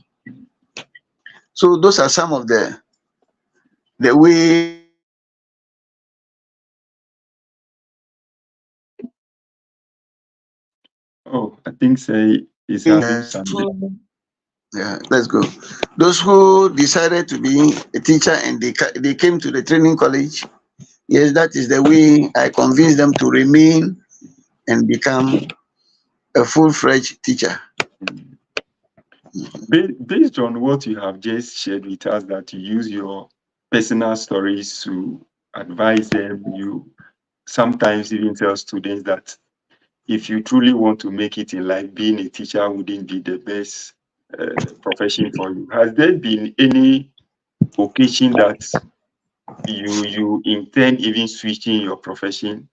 So those are some of the ways Oh, I think say is having some. yeah, let's go. Those who decided to be a teacher and they came to the training college, yes, that is the way I convinced them to remain and become a full-fledged teacher. Based on what you have just shared with us, that you use your personal stories to advise them, you sometimes even tell students that if you truly want to make it in life, being a teacher wouldn't be the best profession for you. Has there been any occasion that you intend even switching your profession?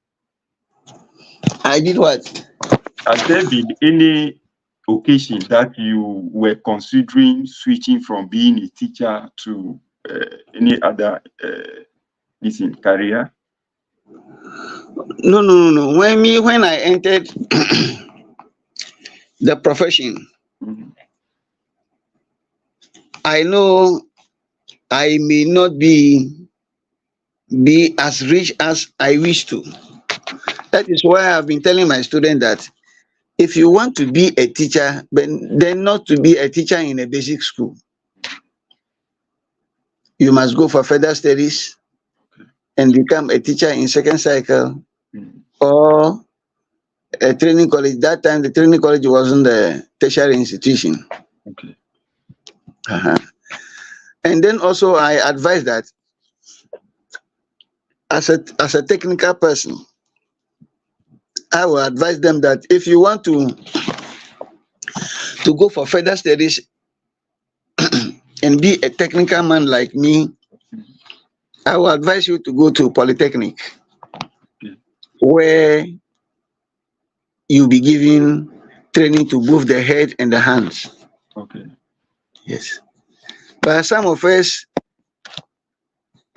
I did what? Has there been any occasion that you were considering switching from being a teacher to any other career? No. When I entered the profession, Mhm. I know I may not be as rich as I wish to. That is why I've been telling my students that if you want to be a teacher, then not to be a teacher in a basic school, you must go for further studies and become a teacher in second cycle Mhm. or a training college. That time the training college wasn't a tertiary institution. Okay. Uh-huh. And then also I advise that as a technical person, I will advise them that if you want to go for further studies and be a technical man like me, Mhm. I will advise you to go to polytechnic Okay. where you'll be given training to move the head and the hands. Okay. Yes. But some of us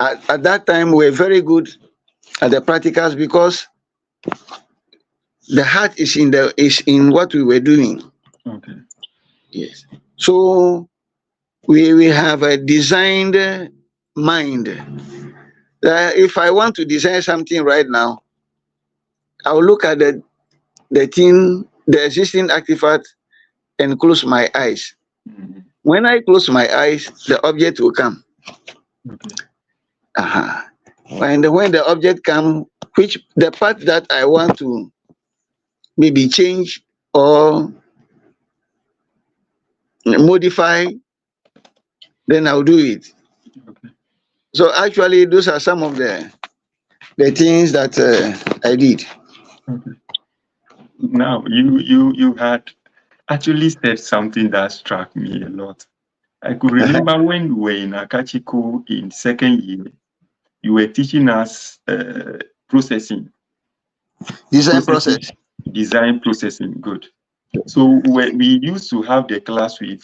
at that time were very good at the practicals because the heart is in what we were doing. Okay. Yes. So we have a designed mind that if I want to design something right now, I'll look at the thing, the existing artifact, and close my eyes. Mhm. When I close my eyes, the object will come. Okay. Uh-huh. And when the object come, which the part that I want to maybe change or modify, then I'll do it. Okay. So actually, those are some of the things that I did. Okay. Now you had actually said something that struck me a lot. I could Uh-huh. remember when we were in Akachiko in second year, you were teaching us processing, Design processing, process. design processing. Good. So we used to have the class with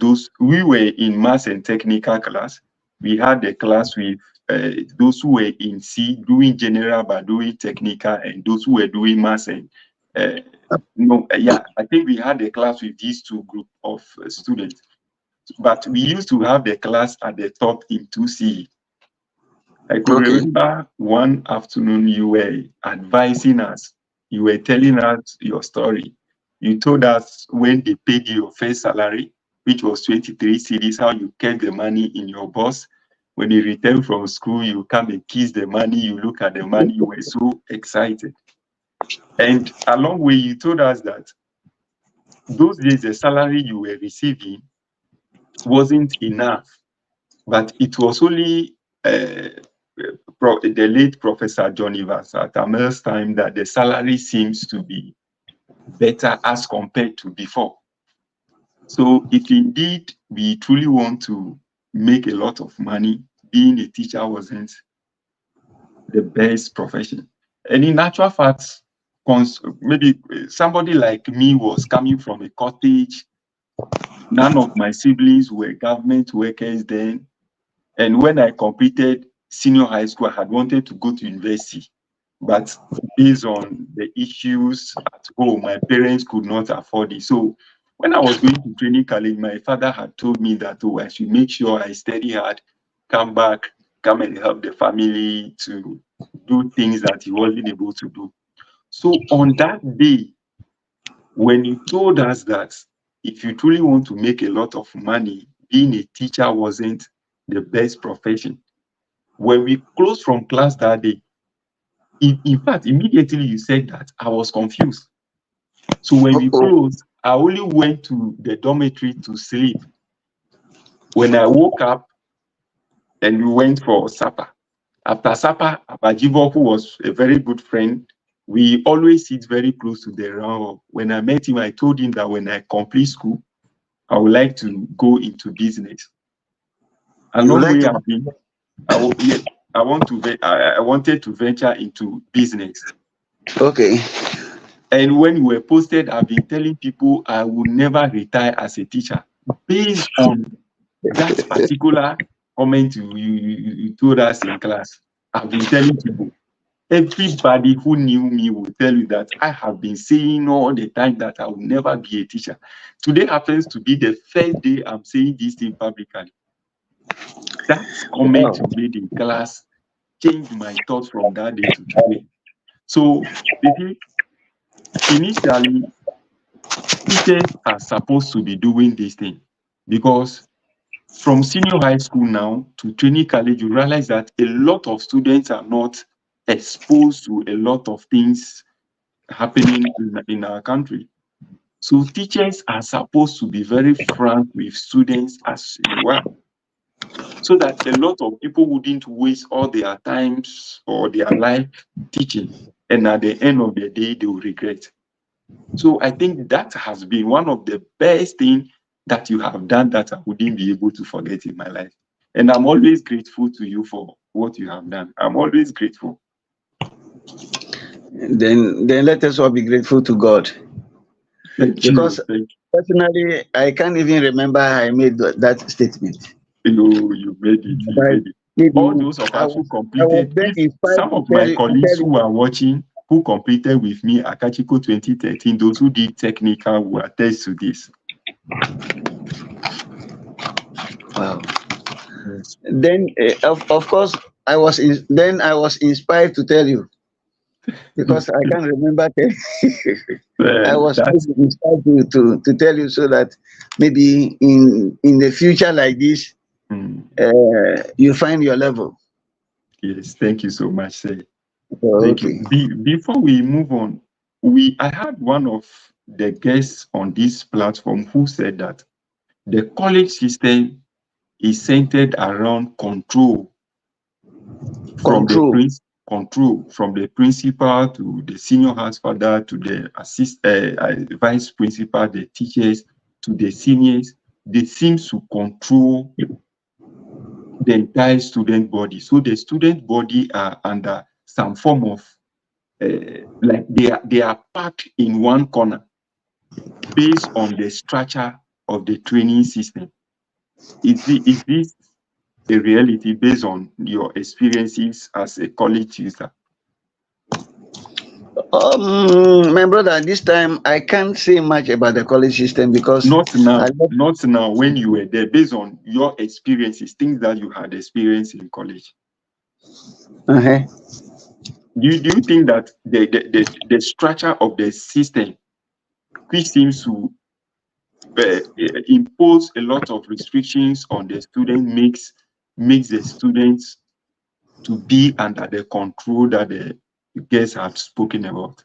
those, we were in maths and technical class. We had the class with those who were in C doing general but doing technical, and those who were doing maths and uh, no, yeah, I think we had the class with these two group of students. But we used to have the class at the top in 2C. I could Okay. remember one afternoon you were advising us, you were telling us your story. You told us when they paid you your first salary, which was 23 cedis, how you kept the money in your box. When you returned from school, you come and kiss the money, you look at the money, you were so excited. And along way, you told us that those days, the salary you were receiving wasn't enough, but it was only the late Professor John Evans at Amel's time that the salary seems to be better as compared to before. So if indeed we truly want to make a lot of money, being a teacher wasn't the best profession. And in actual fact, maybe somebody like me was coming from a cottage. None of my siblings were government workers then. And when I completed senior high school, I had wanted to go to university. But based on the issues at home, my parents could not afford it. So when I was going to training college, my father had told me that, oh, I should make sure I study hard, come back, come and help the family to do things that he wasn't able to do. So on that day, when you told us that if you truly want to make a lot of money, being a teacher wasn't the best profession. When we closed from class that day, In fact, immediately you said that, I was confused. So when we Oh, closed, I only went to the dormitory to sleep. When I woke up, and we went for supper. After supper, Abajivo, who was a very good friend, we always sit very close to the round. When I met him, I told him that when I complete school, I would like to go into business. you would Along like way to? I've been, yes, I wanted to venture into business. Okay. And when we were posted, I've been telling people I will never retire as a teacher based on that particular comment you told us in class. I've been telling people. Everybody who knew me will tell you that I have been saying all the time that I will never be a teacher. Today happens to be the first day I'm saying this thing publicly. That comment Wow. you made in class changed my thoughts from that day to today. So, you see, initially, teachers are supposed to be doing this thing because from senior high school now to training college, you realize that a lot of students are not exposed to a lot of things happening in our country. So teachers are supposed to be very frank with students as you are, so that a lot of people wouldn't waste all their times or their life teaching, and at the end of the day, they will regret. So I think that has been one of the best things that you have done that I wouldn't be able to forget in my life. And I'm always grateful to you for what you have done. I'm always grateful. Then let us all be grateful to God, Thank because you. Thank personally, I can't even remember I made that statement. you. You made it. You But made it. maybe All those of us who I was completed, then if inspired some to of my to colleagues tell who you. are watching, who completed with me Akachiko 2013, those who did technical will attest to this. Wow. Yes. Then of course then I was inspired to tell you, because I can't remember. I was That's inspired to tell you, so that maybe in the future like this, mm, you find your level. yes. Thank you so much, sir. Oh, Thank you. okay. Before we move on, I had one of the guests on this platform who said that the college system is centered around Control. control from the principal to the senior house father to the vice principal, the teachers to the seniors. They seem to control the entire student body. So the student body are under some form of like they are packed in one corner based on the structure of the training system. Is this a reality based on your experiences as a college user? My brother, this time I can't say much about the college system, because Not I now, left. not now when you were there, based on your experiences, things that you had experienced in college. Uh-huh. Do you think that the structure of the system, which seems to impose a lot of restrictions on the student, makes the students to be under the control that the guests have spoken about?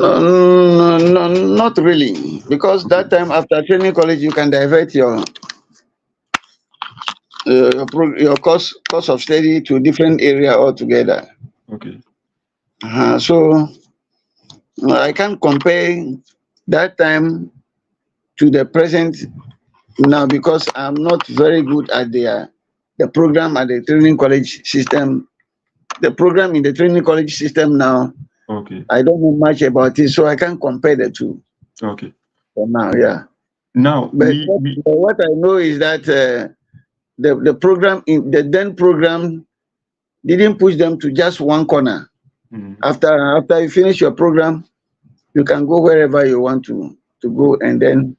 No, no, not really, because Okay, that time after training college, you can divert your course of study to a different area altogether. okay, So I can't compare that time to the present now, because I'm not very good at the program at the training college system. The program in the training college system now, okay, I don't know much about it, so I can't compare the two okay. for now. Yeah, Now but what I know is that the program in the then program didn't push them to just one corner. mm, After you finish your program, you can go wherever you want to go, and then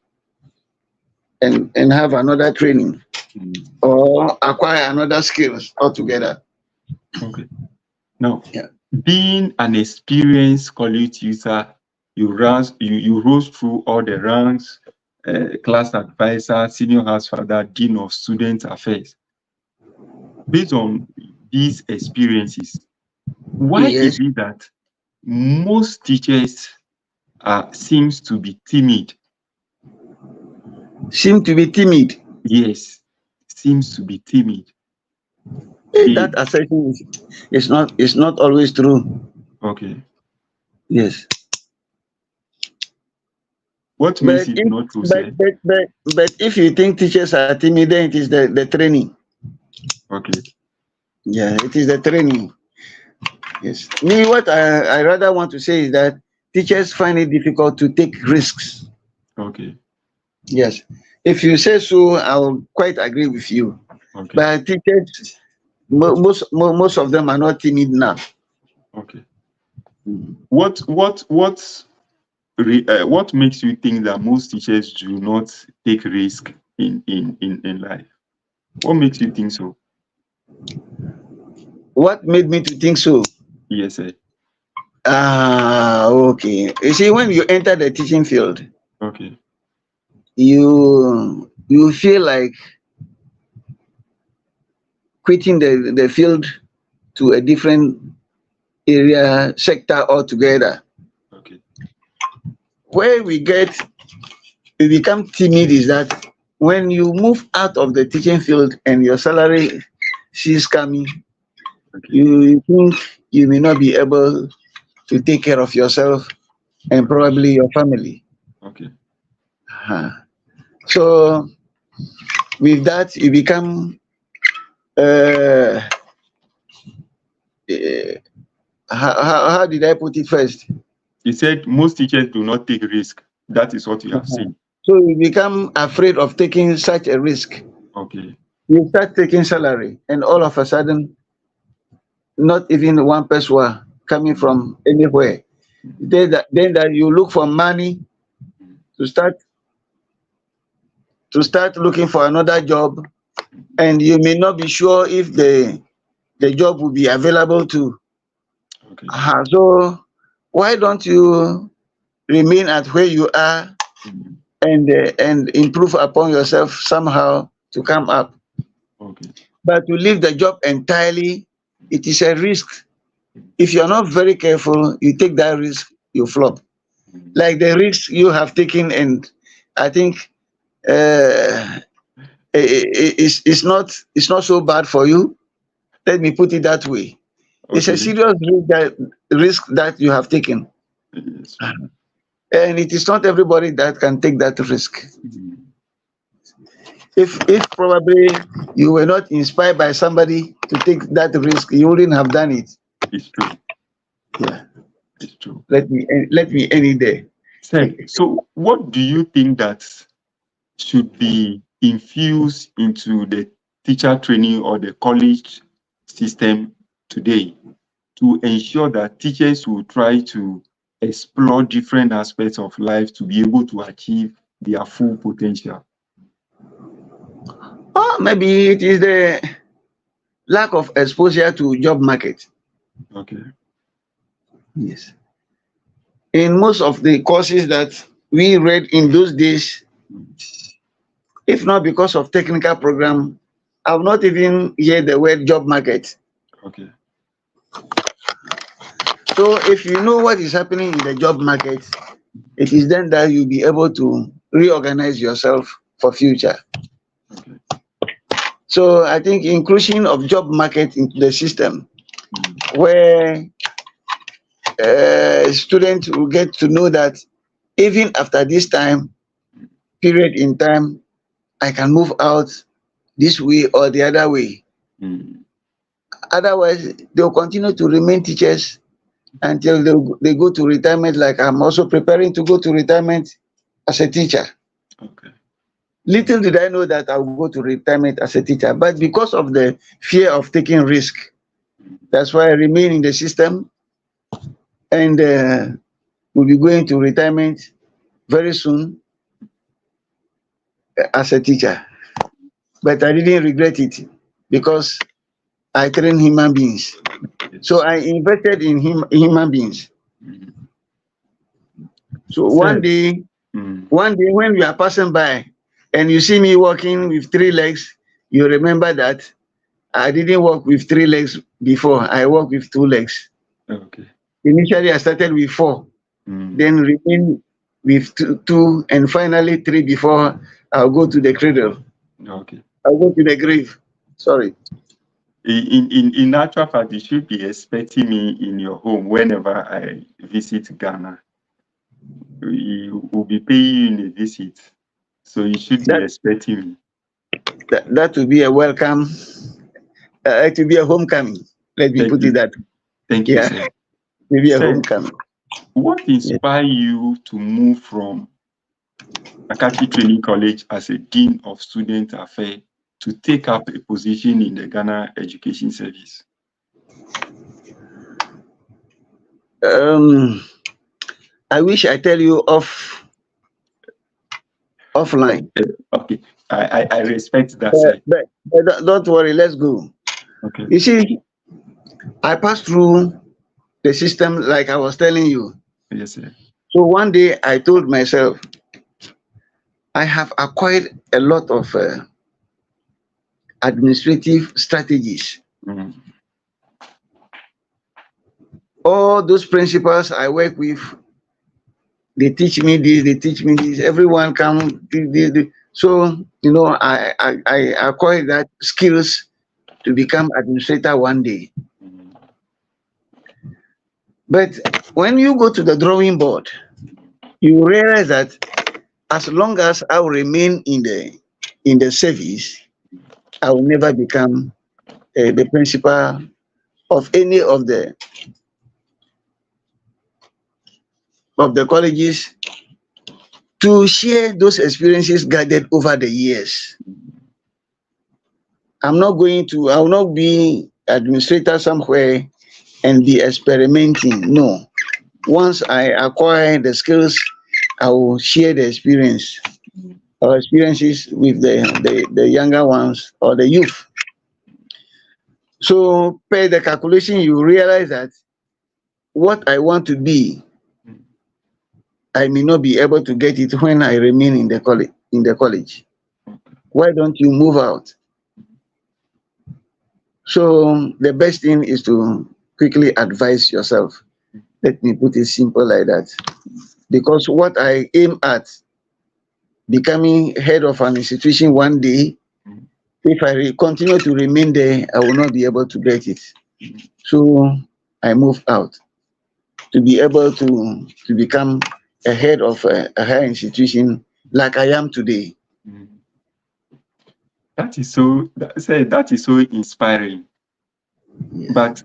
and have another training mm, or acquire another skills altogether. okay. Now, Yeah. being an experienced college user, you rose through all the ranks, class advisor, senior house father, dean of student affairs. Based on these experiences, Why Yes. is it that most teachers seems to be timid? Seem to be timid. Yes, seems to be timid. That They assertion is not always true. okay. Yes. What makes But it if not true, but sir? but but but if you think teachers are timid, then it is the training. Okay, Yeah, it is the training. Yes. Me, what I rather want to say is that teachers find it difficult to take risks. okay, Yes. If you say so, I'll quite agree with you. okay, But teachers, most of them are not timid now. okay. What makes you think that most teachers do not take risk in life? What makes you think so? What made me to think so? Yes, sir. Okay. You see, when you enter the teaching field, Okay, you feel like quitting the field to a different area sector altogether. okay, Where we become timid is that when you move out of the teaching field and your salary sees coming, okay, you think you may not be able to take care of yourself and probably your family. okay, Uh-huh. So with that, you become uh, uh, how did I put it first? you said most teachers do not take risk. That is what you have Uh-huh. said. So you become afraid of taking such a risk. Okay, You start taking salary, and all of a sudden, not even one person coming mm, from anywhere. mm, Then that you look for money mm, to start looking for another job, and you may not be sure if the job will be available to. okay, So why don't you remain at where you are mm, and improve upon yourself somehow to come up? okay, But to leave the job entirely, it is a risk. mm, If you're not very careful, you take that risk, you flop. mm, Like the risk you have taken, and I think uh, it's not so bad for you. Let me put it that way. It's a okay. serious risk that you have taken, Yes. and it is not everybody that can take that risk. Mm, If probably you were not inspired by somebody to take that risk, you wouldn't have done it. it's true. Yeah. It's true. Let me end it there. Sir, so what do you think that should be infused into the teacher training or the college system today to ensure that teachers will try to explore different aspects of life to be able to achieve their full potential? Or maybe it is the lack of exposure to job market. Okay. Yes. In most of the courses that we read in those days, Mm, if not because of technical program, I've not even heard the word job market. okay. So if you know what is happening in the job market, it is then that you'll be able to reorganize yourself for future. Okay. So I think inclusion of job market into the system Mm, where students will get to know that even after this time period in time, I can move out this way or the other way. mm, Otherwise, they'll continue to remain teachers until they go to retirement. Like I'm also preparing to go to retirement as a teacher. okay. Little did I know that I'll go to retirement as a teacher, but because of the fear of taking risk, Mm, that's why I remain in the system and will be going to retirement very soon as a teacher. But I didn't regret it because I train human beings. So yes. I invested in human beings. Mm. So one Sir, day, mm, one day when you are passing by and you see me walking with three legs, you remember that I didn't walk with three legs before. I walk with two legs. Okay. Initially, I started with four, Mm. then remain with two, and finally three before I'll go to the cradle. Okay. I'll go to the grave. Sorry. In actual fact, you should be expecting me in your home whenever I visit Ghana. We will be paying you in a visit, so you should be That expecting me. that will be a welcome. It will be a homecoming. Let me Thank put it you. that. Thank you, Yeah, sir. maybe a Sir, homecoming. what Yeah. inspired you to move from Akati Training College as a Dean of Student Affairs to take up a position in the Ghana Education Service? Um, I wish I tell you offline. Okay, okay. I respect that, But, sir. but don't worry, let's go. Okay. You see, I passed through the system like I was telling you. Yes, sir. So one day I told myself, I have acquired a lot of administrative strategies. Mm. All those principals I work with, they teach me this, they teach me this. Everyone come, so I acquired that skills to become administrator one day. Mm. But when you go to the drawing board, you realize that as long as I will remain in the service, I will never become the principal of any of the colleges to share those experiences gathered over the years. I will not be administrator somewhere and be experimenting. No. Once I acquire the skills, I will share the experience or experiences with the younger ones or the youth. So, per the calculation, you realize that what I want to be, Mm. I may not be able to get it when I remain in the college. Why don't you move out? So the best thing is to quickly advise yourself. Let me put it simple like that. Because what I aim at, becoming head of an institution one day, Mm. if I continue to remain there, I will not be able to get it. Mm. So I move out to be able to become a head of a higher institution like I am today. Mm. That is so inspiring. Yeah. But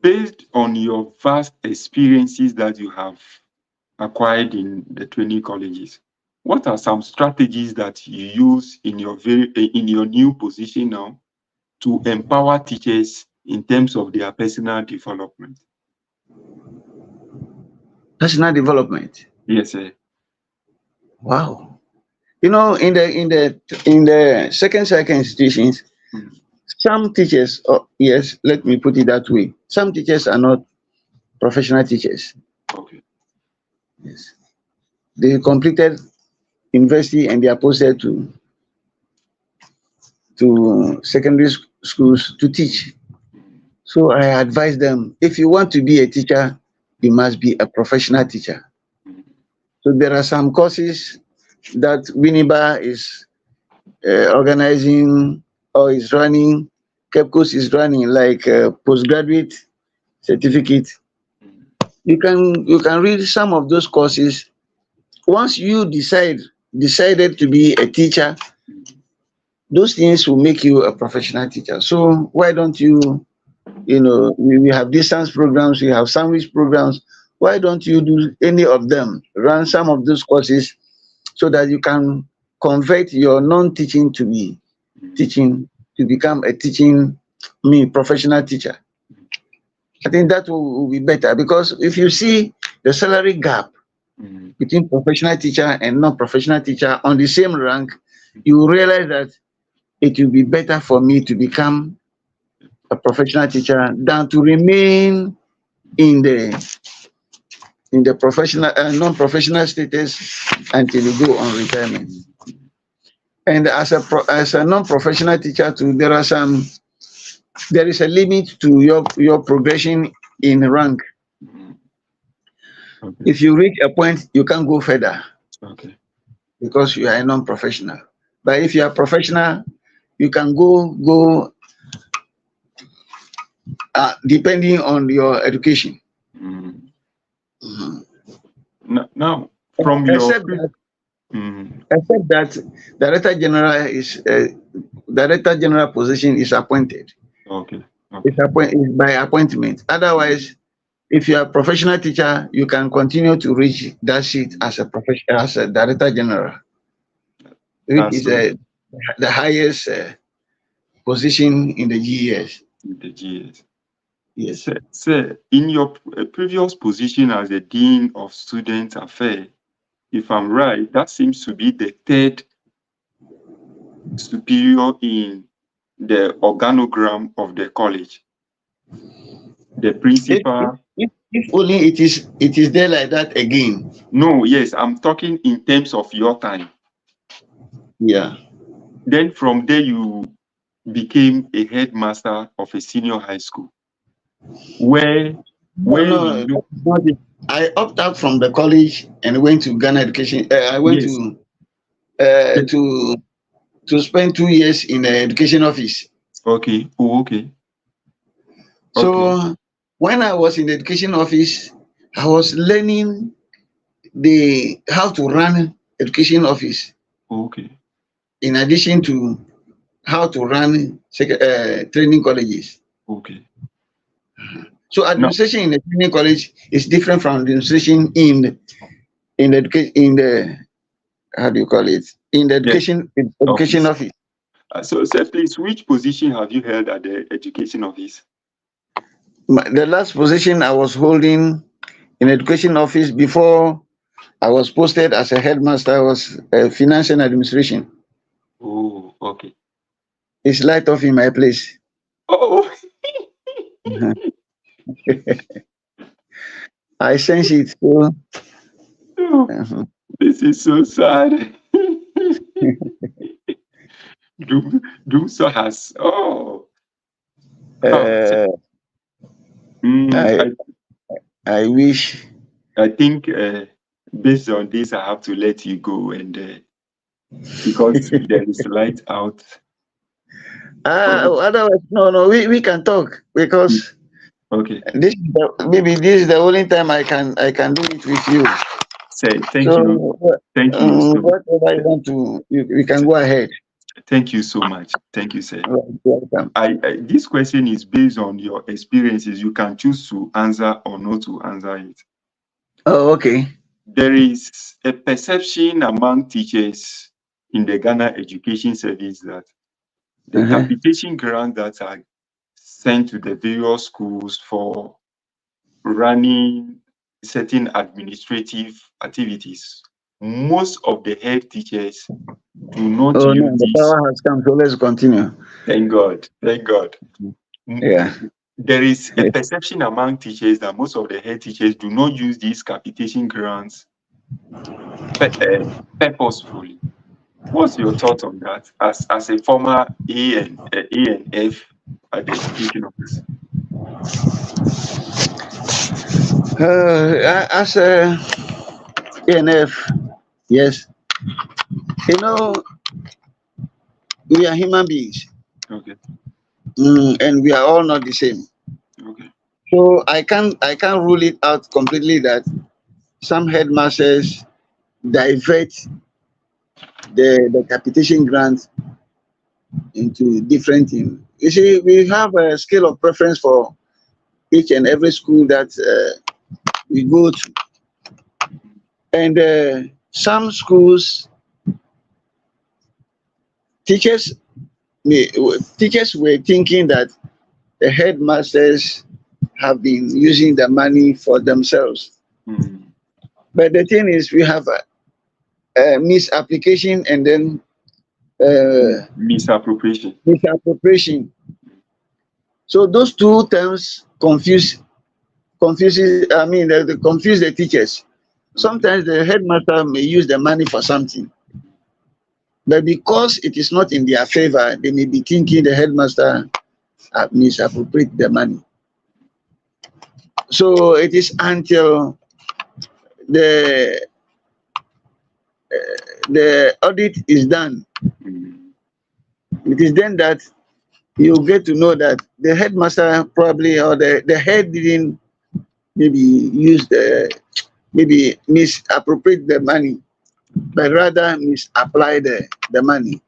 based on your vast experiences that you have acquired in the training colleges, what are some strategies that you use in your new position now to empower teachers in terms of their personal development? Personal development. Yes, sir. Wow. In the second cycle institutions, Mm. some teachers, oh, yes, let me put it that way. Some teachers are not professional teachers. Okay. Yes. They completed university and they are posted to secondary schools to teach. Mm. So I advise them, if you want to be a teacher, you must be a professional teacher. Mm. So there are some courses that Winiba is organizing or is running, KEPCOS is running, like postgraduate certificate. Mm. You can read some of those courses. Once you decided to be a teacher, Mm. those things will make you a professional teacher. So why don't you, we have distance programs, we have sandwich programs. Why don't you do any of them? Run some of those courses so that you can convert your non-teaching to be Mm. teaching, to become a teaching, professional teacher. I think that will be better because if you see the salary gap Mm. between professional teacher and non-professional teacher on the same rank, you will realize that it will be better for me to become a professional teacher than to remain in the professional non-professional status until you go on retirement. And as a non-professional teacher too, there is a limit to your progression in rank. Mm. Okay. If you reach a point, you can't go further Okay. because you are a non-professional. But if you are professional, you can go depending on your education. Mm. Mhm. Now, from your Except that, mm, except that director general position is appointed. okay. It's Okay. is by appointment. Otherwise, if you are a professional teacher, you can continue to reach that seat as a professional, as a director general, which That's is so the highest position in the GES. the GS. Yes. So, in your previous position as the Dean of Student Affairs, if I'm right, that seems to be the third superior in the organogram of the college. The If, principal. if only it is there like that again. No, yes, I'm talking in terms of your time. Yeah. Then from there, you became a headmaster of a senior high school. Where No, when we no, look, that's not it. I opted out from the college and went to Ghana Education. I went yes, uh, the- to to spend 2 years in the education office. okay, oh, okay, okay, So when I was in the education office, I was learning the how to run education office okay, in addition to how to run training colleges. okay. So Now, administration in the training college is different from administration in the in the how do you call it, in the the education office. office. So, sir, please, which position have you held at the education office? The last position I was holding in education office before I was posted as a headmaster was finance and administration. Oh, okay. It's light off in my place. Oh, Mhm. I sense it. So, oh, uh this is so sad. Doomso has. Oh, oh. uh, Mm, I I wish. I think based on this, I have to let you go, and because there is light out. Oh, Otherwise, no, we can talk because okay. maybe this is the only time I can do it with you. Say So thank you so, whatever you want to, we can go ahead. thank you so much. Thank you, sir. Right, welcome. This question is based on your experiences. You can choose to answer or not to answer it. Oh, okay. There is a perception among teachers in the Ghana Education Service that the Uh-huh. capitation grants that are sent to the various schools for running certain administrative activities, most of the head teachers do not Oh use no, the this. power has come. So let's continue. Thank God. Thank God. Yeah. There is a perception among teachers that most of the head teachers do not use these capitation grants purposefully. What's your thought on that as a former A and F at the education office? As a ENF, yes, you know, we are human beings, Okay. and we are all not the same. Okay. So I can't rule it out completely that some headmasters divert the capitation grant into different things. You see, we have a scale of preference for each and every school that we go to, and some schools teachers teachers were thinking that the headmasters have been using the money for themselves. Mm. But the thing is, we have a misapplication and then Misappropriation. misappropriation. So those two terms confuses. I mean, they confuse the teachers. Okay. Sometimes the headmaster may use the money for something, but because it is not in their favor, they may be thinking the headmaster misappropriate the money. So it is until the the audit is done. Mm. It is then that you get to know that the headmaster probably or the head didn't maybe use the maybe misappropriate the money, but rather misapply the money.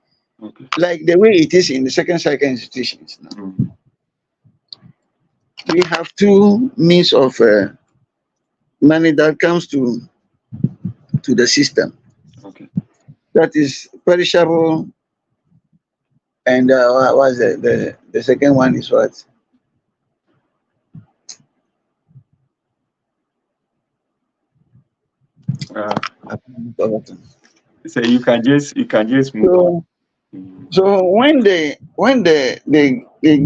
Okay. Like the way it is in the second cycle institutions now. Mm. We have two means of money that comes to the system. Okay. That is perishable, and what's the second one is what? Uh, I've forgotten. so you can just move on. So Mm. so when they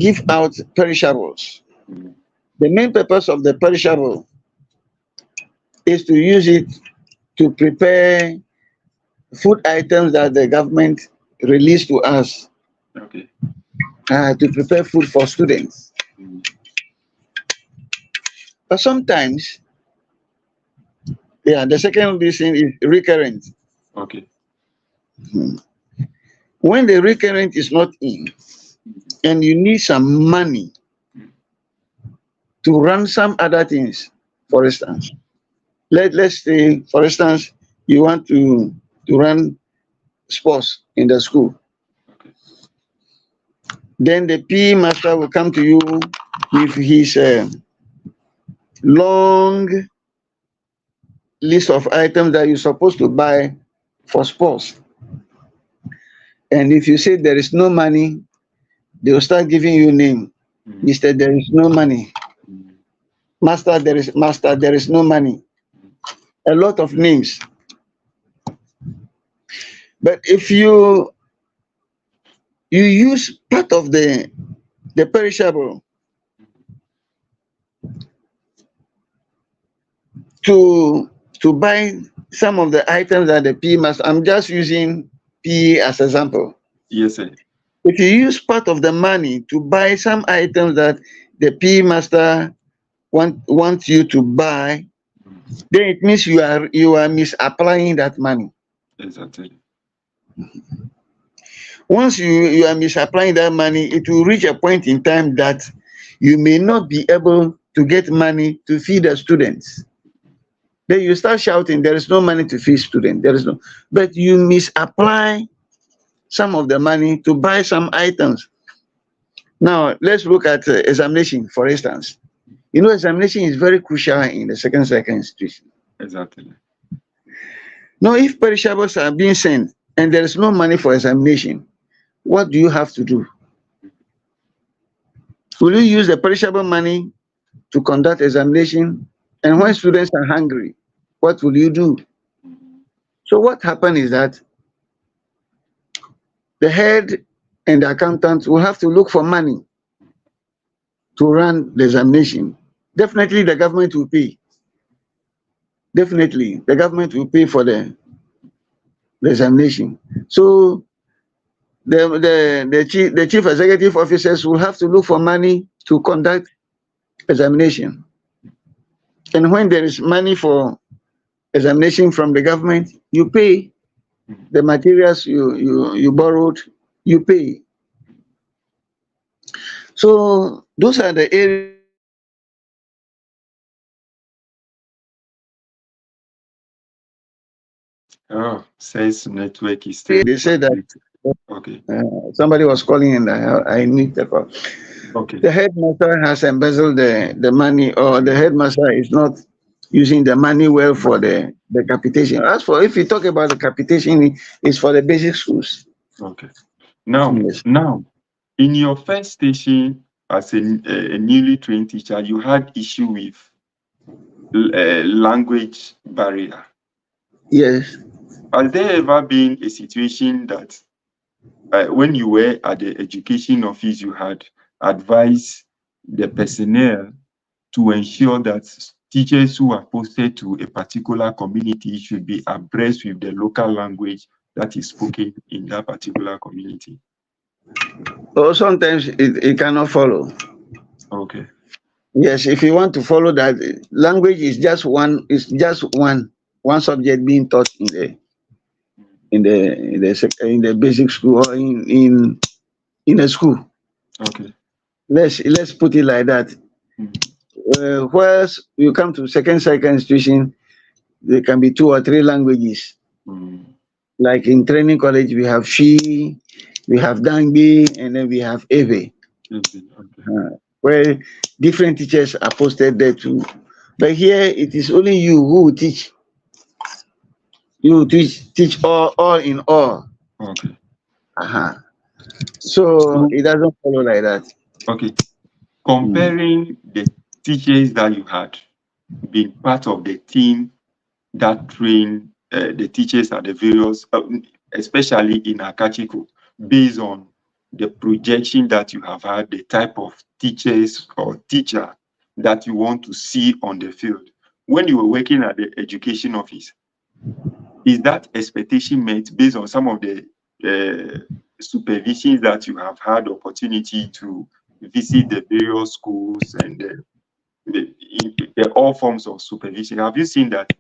give out perishables, Mm. the main purpose of the perishable is to use it to prepare food items that the government released to us, Okay. to prepare food for students. Mm. But sometimes, yeah, the second reason is recurrent. Okay. Hmm. When the recurrent is not in Mm. and you need some money Mm. to run some other things, for instance, let's say, for instance, you want to run sports in the school, Okay. then the PE master will come to you with his long list of items that you're supposed to buy for sports. And if you say there is no money, they will start giving you name. Mm. Mister, there is no money. Mm. Master, there is no money. Mm. A lot of names. But if you use part of the perishable to buy some of the items that the P must, I'm just using P as example. Yes, sir. If you use part of the money to buy some items that the P master wants you to buy, Mm. then it means you are misapplying that money. Exactly. Once you are misapplying that money, it will reach a point in time that you may not be able to get money to feed the students. Then you start shouting, there is no money to feed students. There is no, but you misapply some of the money to buy some items. Now let's look at examination, for instance. You know, examination is very crucial in the second cycle institution. Exactly. Now, if perishables are being sent and there is no money for examination, what do you have to do? Will you use the perishable money to conduct examination? And when students are hungry, what will you do? Mm. So what happened is that the head and the accountant will have to look for money to run the examination. Definitely the government will pay. Definitely the government will pay for the examination. So the chief executive officers will have to look for money to conduct examination. And when there is money for examination from the government, you pay Mm. the materials you borrowed, you pay. So those are the areas Oh, says network is still they say that fluctuating. Okay. somebody was calling and I need the call. Okay. The headmaster has embezzled the money, or the headmaster is not using the money well for the capitation. As for if you talk about the capitation, it's for the basic schools. Okay. Now, Yes. now, in your first station as a newly trained teacher, you had issue with language barrier. Yes. Has there ever been a situation that when you were at the education office, you had advised the personnel to ensure that teachers who are posted to a particular community should be abreast with the local language that is spoken in that particular community? Or sometimes it cannot follow. Okay. Yes, if you want to follow that, language is just one. It's just one subject being taught in the basic school or in a school. Okay. Let's put it like that. Mm, Whereas you come to second institution, there can be two or three languages. mm, Like in training college, we have Shi, we have Dangbi, and then we have Eve, okay. where different teachers are posted there too. But here it is only you who will teach. You will teach all in all. Okay. Uh-huh. So So, it doesn't follow like that. okay. Mm. Comparing the teachers that you had, being part of the team that train the teachers at the various, especially in Akachiko, based on the projection that you have had, the type of teachers or teacher that you want to see on the field. When you were working at the education office, is that expectation met based on some of the uh, supervisions that you have had opportunity to visit the various schools and all forms of supervision? Have you seen that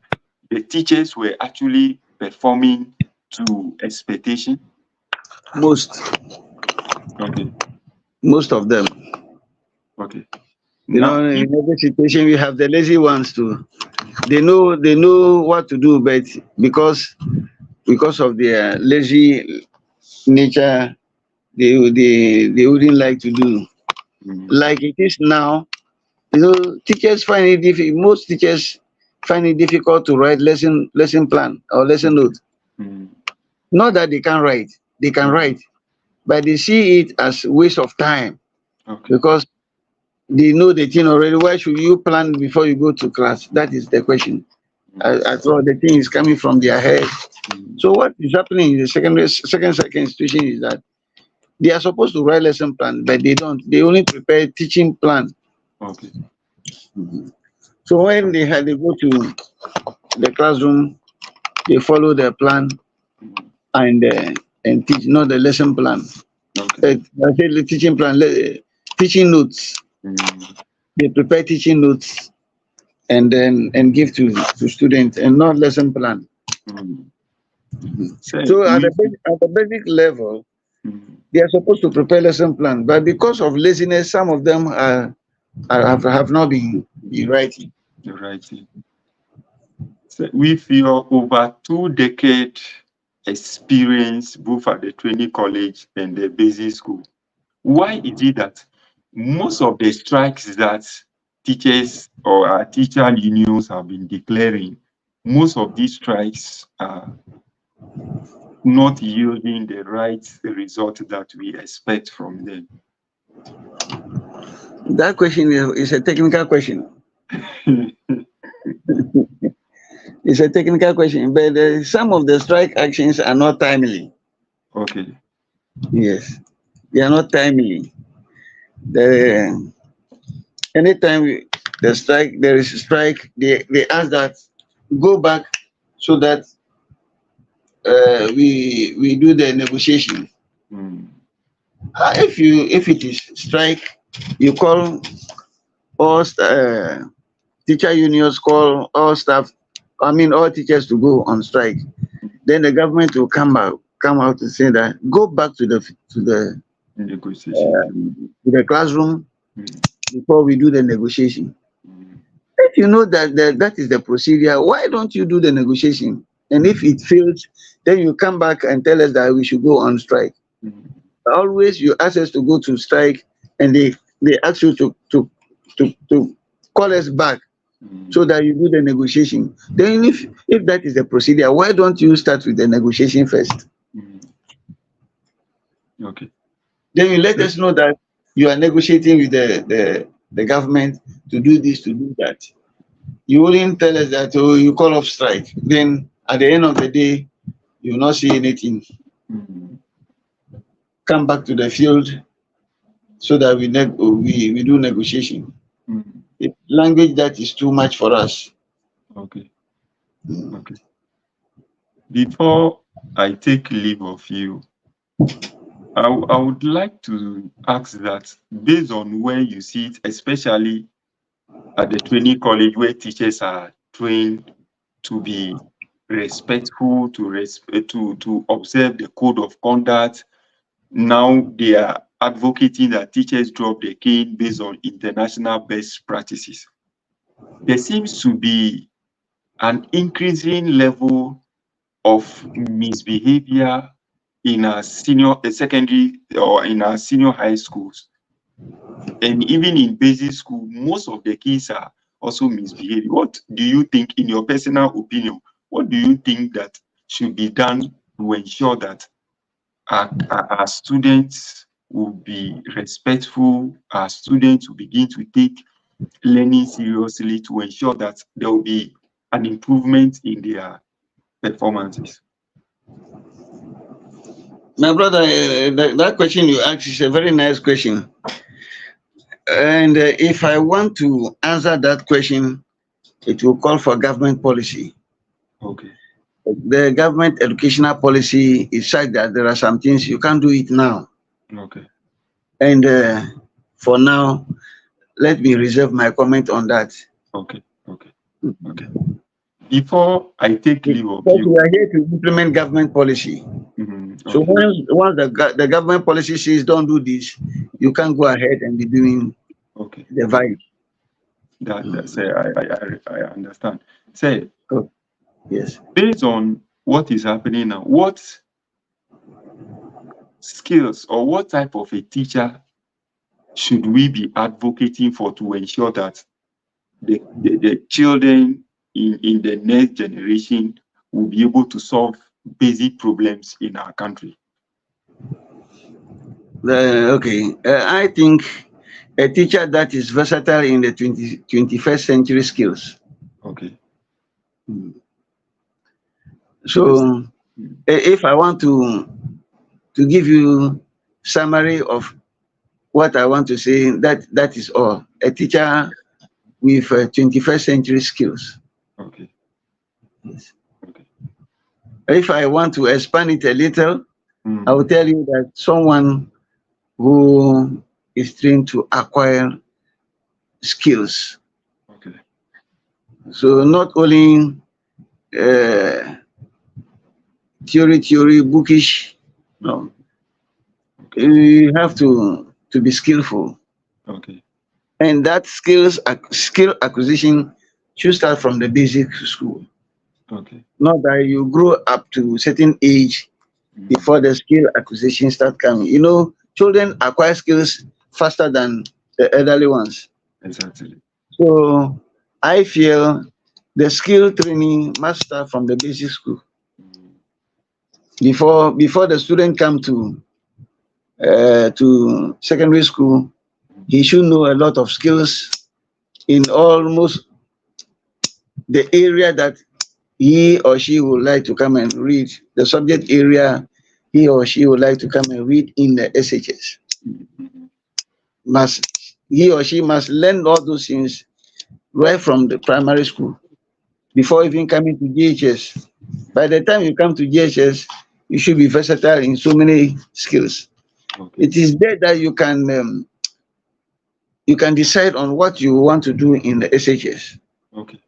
the teachers were actually performing to expectation? Most Okay, most of them. okay. You Now, know, if in every situation we have the lazy ones too. They know what to do, but because of their lazy nature, they wouldn't like to do. mm, Like it is now, teachers find it difficult. Most teachers find it difficult to write lesson plan or lesson okay, note. mm, Not that they can write, they can okay, write, but they see it as waste of time okay, because they know the thing already. Why should you plan before you go to class? That is the question. mm, I thought the thing is coming from their head. mm, So what is happening in the second institution is that they are supposed to write lesson plan, but they don't. They only prepare teaching plan. okay, So when okay, they go to the classroom, they follow the plan mm, and teach, not the lesson plan. okay, I say the teaching plan, teaching notes. mm, They prepare teaching notes and then give to students and not lesson plan. mm. So So we, at the basic level, mm, they are supposed to prepare lesson plan, but because of laziness, some of them have not been writing. you're right. So with your over 2 decade experience, both at the training college and the basic school, why is it that most of the strikes that teachers or our teacher unions have been declaring, most of these strikes are not yielding the right result that we expect from them? That question is a technical question. It's a technical question, but some of the strike actions are not timely. Okay. Yes, they are not timely. The anytime there is a strike, they ask that go back so that we do the negotiation. Mm, If it is strike, you call all teacher unions, call all staff. I mean all teachers to go on strike. Then the government will come out to say that go back negotiation. to the classroom Mm, before we do the negotiation. mm, If you know that is the procedure, why don't you do the negotiation? And if it fails, then you come back and tell us that we should go on strike. mm, Always you ask us to go to strike, and they ask you to call us back so mm, that you do the negotiation. Then if that is the procedure, why don't you start with the negotiation first? mm. Okay. Then you let So, us know that you are negotiating with the government to do this, to do that. You wouldn't tell us that, oh, you call off strike. Then at the end of the day, you will not see anything. mm, Come back to the field so that we do negotiation. mm, Language that is too much for us. okay. Okay. Before I take leave of you, I would like to ask that based on where you see it, especially at the training college where teachers are trained to be respectful, to observe the code of conduct. Now they are advocating that teachers drop the cane based on international best practices. There seems to be an increasing level of misbehavior in our senior secondary or in our senior high schools. And even in basic school, most of the kids are also misbehaving. What do you think, in your personal opinion, what do you think that should be done to ensure that our students will be respectful, our students will begin to take learning seriously, to ensure that there will be an improvement in their performances? My brother, that question you asked is a very nice question. And if I want to answer that question, it will call for government policy. Okay. The government educational policy is such that there are some things you can't do it now. Okay. And for now, let me reserve my comment on that. Okay. Okay. Okay. Before I take leave of Because we you, are here to implement government policy. So okay, once the government policy says don't do this, you can't go ahead and be doing okay, the okay. vibe. That say I understand. Say, Oh, yes. based on what is happening now, what skills or what type of a teacher should we be advocating for to ensure that the children in the next generation will be able to solve basic problems in our country? Okay. I think a teacher that is versatile in the 21st century skills. Okay. Mm. Yes. So if I want to give you summary of what I want to say, that is all. A teacher with 21st century skills. Okay. Yes. Okay. If I want to expand it a little, I will Mm, tell you that someone who is trained to acquire skills. okay. So not only uh, theory, bookish. No, Mhm. Okay. you have to be skillful, Okay. and that skill acquisition should start from the basic school. Okay. Not that you grow up to a certain age Mm, before the skill acquisition start coming. Children acquire skills faster than the elderly ones. exactly. So I feel the skill training must start from the basic school Mm, before the student come to secondary school. He should know a lot of skills in almost the area that he or she would like to come and read, the subject area he or she would like to come and read in the SHS. mm, Must He or she must learn all those things right from the primary school before even coming to GHS. By the time you come to GHS, you should be versatile in so many skills. okay. It is there that you can decide on what you want to do in the SHS. Okay.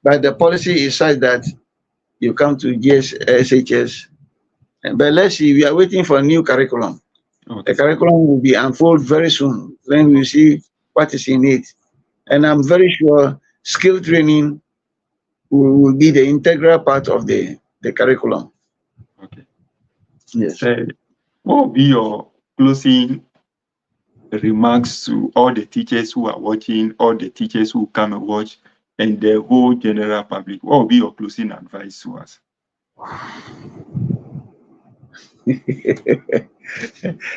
But the policy is such that you come to SHS. But let's see, we are waiting for a new curriculum. The Okay. curriculum will be unfold very soon. Then we will see what is in it. And Okay. I'm very sure skill training will be the integral part of the curriculum. Okay. Yes. So, what will be your closing remarks to all the teachers who are watching, all the teachers who come and watch, and the whole general public? What will be your closing advice to us?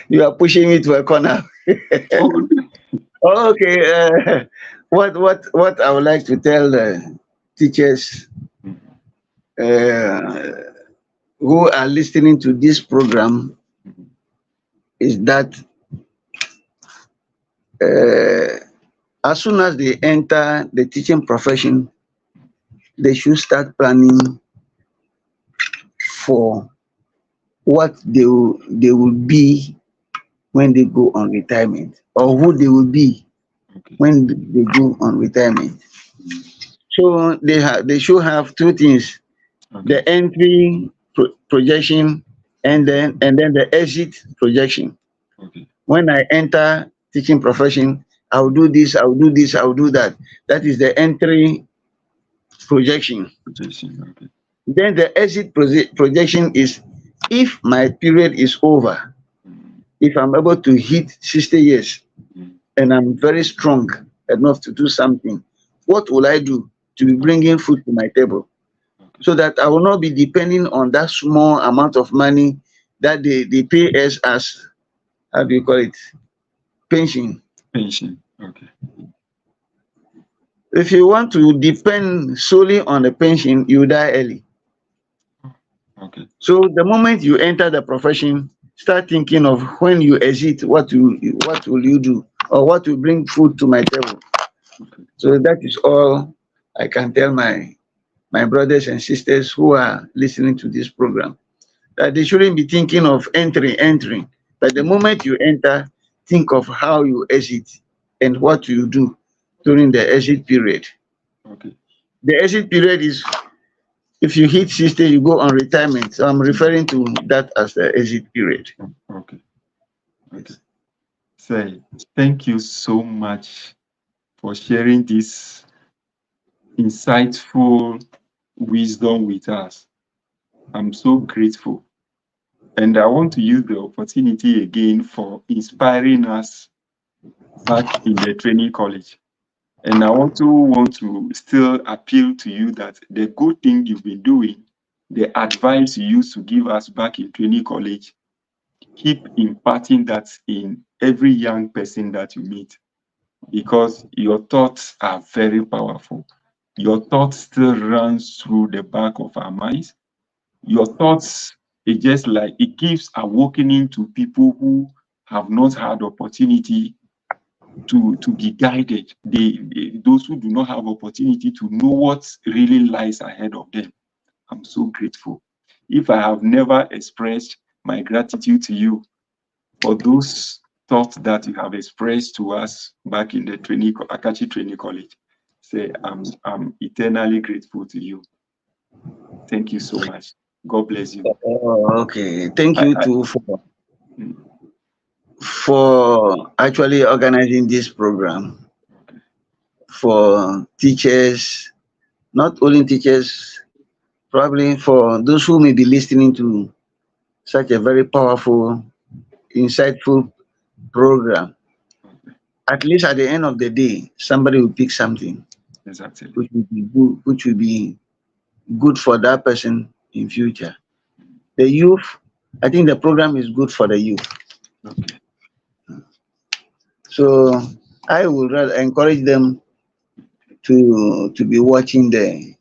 You are pushing me to a corner. Oh, Okay. What I would like to tell the teachers mhm, uh, who are listening to this program mhm, is that uh, as soon as they enter the teaching profession, they should start planning for what they will be when they go on retirement, or who they will be Okay. when they go on retirement. Mm. So they should have two things: Okay. the entry projection and then the exit projection. Okay. When I enter teaching profession, I'll do this, I'll do this, I'll do that. That is the entry projection. Projection. Okay. Then the exit projection is if my period is over, Mm. if I'm able to hit 60 years Mm. and I'm very strong enough to do something, what will I do to be Okay. bringing food to my table? Okay. So that I will not be depending on that small amount of money that they pay us as, how do you call it, pension. Pension. Okay. If you want to depend solely on the pension, you die early. Oh, okay. So the moment you enter the profession, start thinking of when you exit, what will you do, or what will bring food to my table. Okay. So that is all I can tell my brothers and sisters who are listening to this program, that they shouldn't be thinking of entering. But the Mm. moment you enter, think of how you exit and what you do during the exit period. Okay. The exit period is if you hit 60, you go on retirement. So I'm Mm. referring to that as the exit period. Oh, okay. Okay. Yes. Say, thank you so much for sharing this insightful wisdom with us. I'm so grateful. And I want to use the opportunity again for inspiring us back in the training college. And I also want to still appeal to you that the good thing you've been doing, the advice you used to give us back in training college, keep imparting that in every young person that you meet, because your thoughts are very powerful. Your thoughts still runs through the back of our minds. Your thoughts, it just like it gives awakening to people who have not had opportunity to be guided. Those who do not have opportunity to know what really lies ahead of them. I'm so grateful. If I have never expressed my gratitude to you for those thoughts that you have expressed to us back in the Akachi Training College, say I'm eternally grateful to you. Thank you so much. God bless you. Oh, okay. Thank you I too mm, for actually organizing this program okay. for teachers, not only teachers, probably for those who may be listening to such a very powerful, insightful program. Okay. At least at the end of the day, somebody will pick something Exactly. which will be good for that person in future. The youth, I think the program is good for the youth. Okay. So I would rather encourage them to be watching the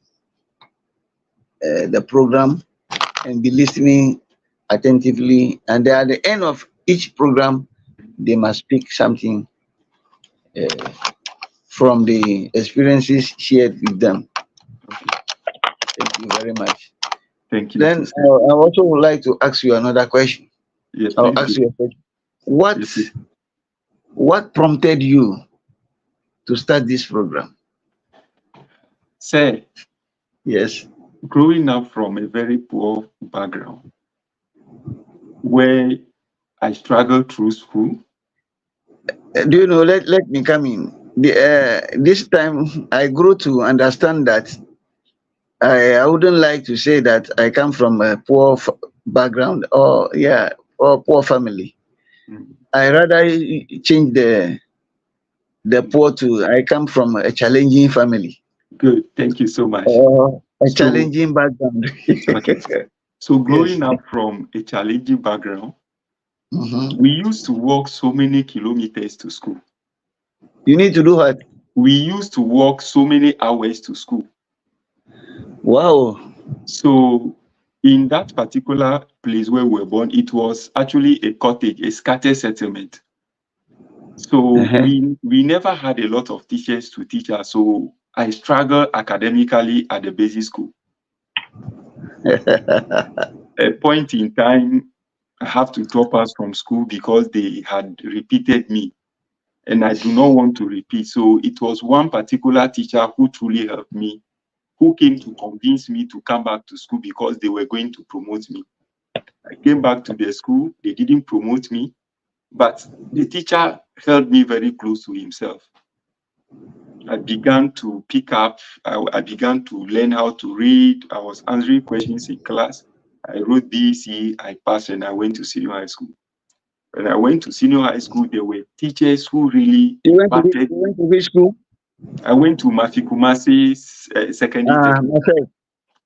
program and be listening attentively. And then at the end of each program, they must pick something uh, from the experiences shared with them. Okay. Thank you very much. Thank you Then too, sir. I also would like to ask you another question. Yeah, I'll please ask do. you a question. What Yeah, please. prompted you to start this program? Sir, Yes. growing up from a very poor background where I struggled through school. Do you know? Let me come in. This time I grew to understand that I wouldn't like to say that I come from a poor background or yeah or poor family. Mm, I rather change the mm. poor to I come from a challenging family Good. Thank you so much. or a So, challenging background. okay. So, Yes. growing up from a challenging background, Mhm. we used to walk so many kilometers to school. You need to do what? We used to walk so many hours to school. Wow. So, in that particular place where we were born, it was actually a cottage, a scattered settlement. So Uh-huh. we never had a lot of teachers to teach us. So I struggled academically at the basic school. A point in time, I have to drop out from school because they had repeated me. and I do not want to repeat. So it was one particular teacher who truly helped me, who came to convince me to come back to school because they were going to promote me. I came back to the school, they didn't promote me, but the teacher held me very close to himself. I began to pick up, I began to learn how to read. I was answering questions in class. I wrote BC, I passed, and I went to senior high school. When I went to senior high school, there were teachers who really impacted. You went to which school? I went to Mafikumasi Secondary Technical. Masek.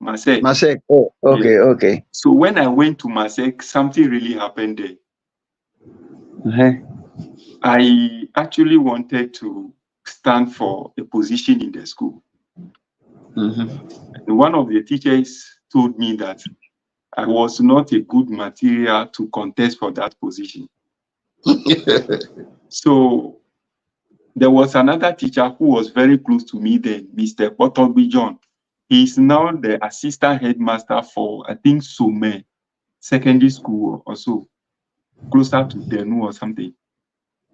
Masek. Masek. Oh, okay, Yeah. okay. So when I went to Masek, something really happened there. Uh-huh. I actually wanted to stand for a position in the school. And one of the teachers told me that I was not a good material to contest for that position. So there was another teacher who was very close to me then, Mr. Potogbi John. He is now the assistant headmaster for, I think, Sume Secondary School or so, closer to Denu or something.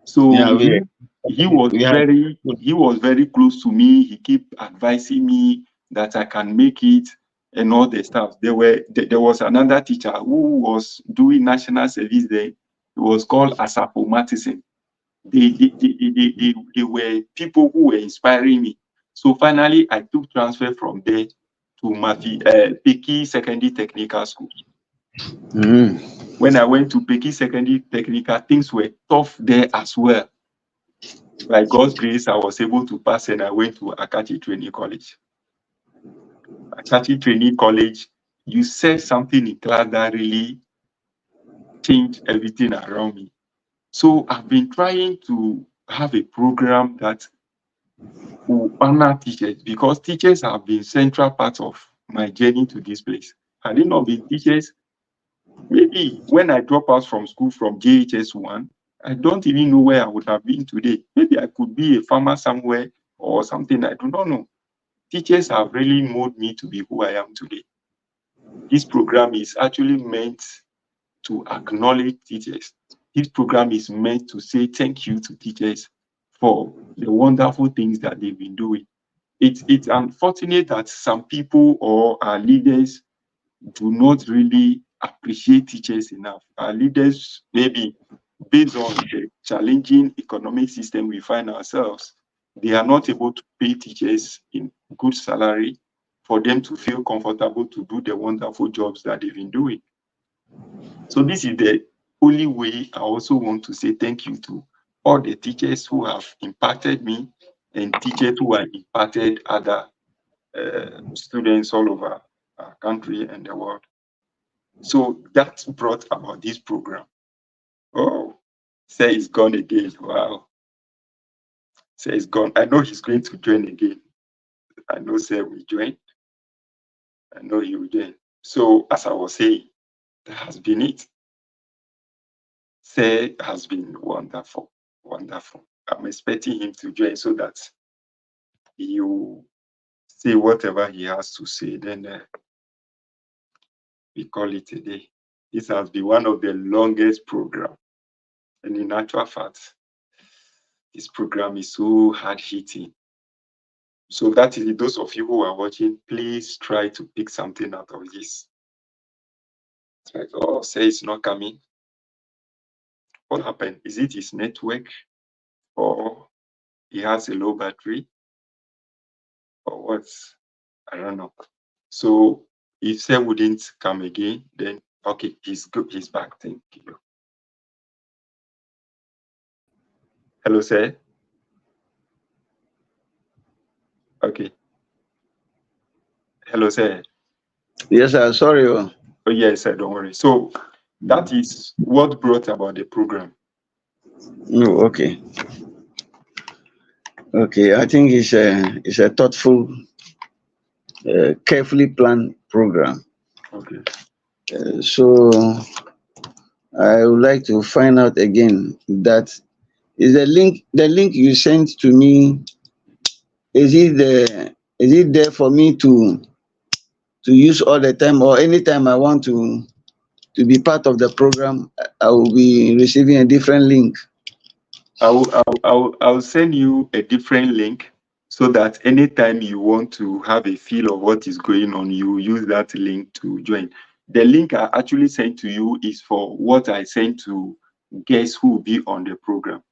So Yeah, he was very close to me. He kept advising me that I can make it and all the stuff. There was another teacher who was doing national service there. It was called Asapo Matison. They were people who were inspiring me. So finally, I took transfer from there to Peki Secondary Technical School. When I went to Peki Secondary Technical, things were tough there as well. By God's grace, I was able to pass and I went to Akachi Training College. Akachi Training College, you said something in class that really changed everything around me. So I've been trying to have a program that will honor teachers, because teachers have been central part of my journey to this place. Had it not been teachers, maybe when I drop out from school from JHS1, I don't even know where I would have been today. Maybe I could be a farmer somewhere or something. I do not know. Teachers have really molded me to be who I am today. This program is actually meant to acknowledge teachers. This program is meant to say thank you to teachers for the wonderful things that they've been doing. It's unfortunate that some people or our leaders do not really appreciate teachers enough. Our leaders, maybe based on the challenging economic system we find ourselves, they are not able to pay teachers in good salary for them to feel comfortable to do the wonderful jobs that they've been doing. So this is the only way I also want to say thank you to all the teachers who have impacted me and teachers who have impacted other students all over our country and the world. So that brought about this program. Oh, say it's gone again. Wow. Say it's gone. I know he's going to join again. I know say will join. I know he will join. So as I was saying, that has been it. Say has been wonderful. Wonderful. I'm expecting him to join so that you say whatever he has to say. Then we call it a day. This has been one of the longest programs. And in actual fact, this program is so hard hitting. So that is it. Those of you who are watching, please try to pick something out of this. It's like, oh, say it's not coming. What happened? Is it his network, or he has a low battery, or what? I don't know. So if Say wouldn't come again, then okay, he's good. He's back. Thank you. Hello, Say. Okay. Hello, Say. Yes, sir. Sorry. Oh yes, sir. Don't worry. So that is what brought about the program. No, okay. Okay. I think it's a thoughtful, carefully planned program. Okay. So I would like to find out again that is the link you sent to me, is it there for me to use all the time, or anytime I want to be part of the program, I will be receiving a different link? I'll send you a different link so that anytime you want to have a feel of what is going on, you use that link to join. The link I actually sent to you is for what I sent to guests who will be on the program.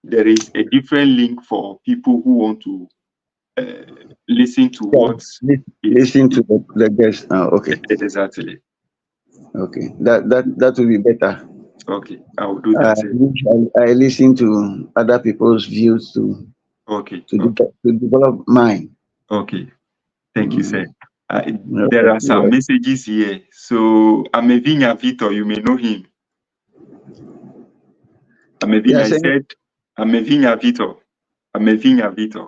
There is a different link for people who want to listen to Yeah, what is listen to the guest. Okay, exactly. okay. That will be better. Okay, I will do that. I listen to other people's views Okay, to, okay, to develop mine. okay. Thank you, sir. No, There are some messages here. So Amevinya Victor, you may know him. Amevinya, yes, I said Amevinya Victor. Amevinya Victor.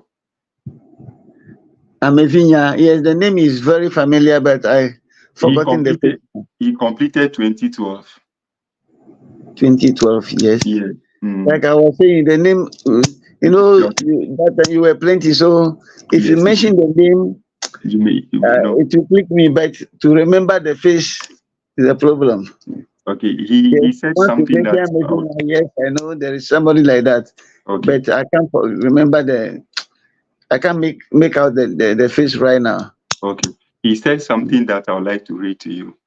Amevinya. Yes, the name is very familiar, but I He forgotten the completed face. he completed 2012. 2012. Yes, Yeah. Mm. like I was saying, the name. Okay. That time you were plenty. So if you Yes, mention the name, you may know. it will click me. But to remember the face is a problem. Okay. Yes, He said once you something mention that Amevinya, yes, I know there is somebody like that, okay. but I can't remember the. I can't make out the face right now. Okay. He said something that I would like to read to you.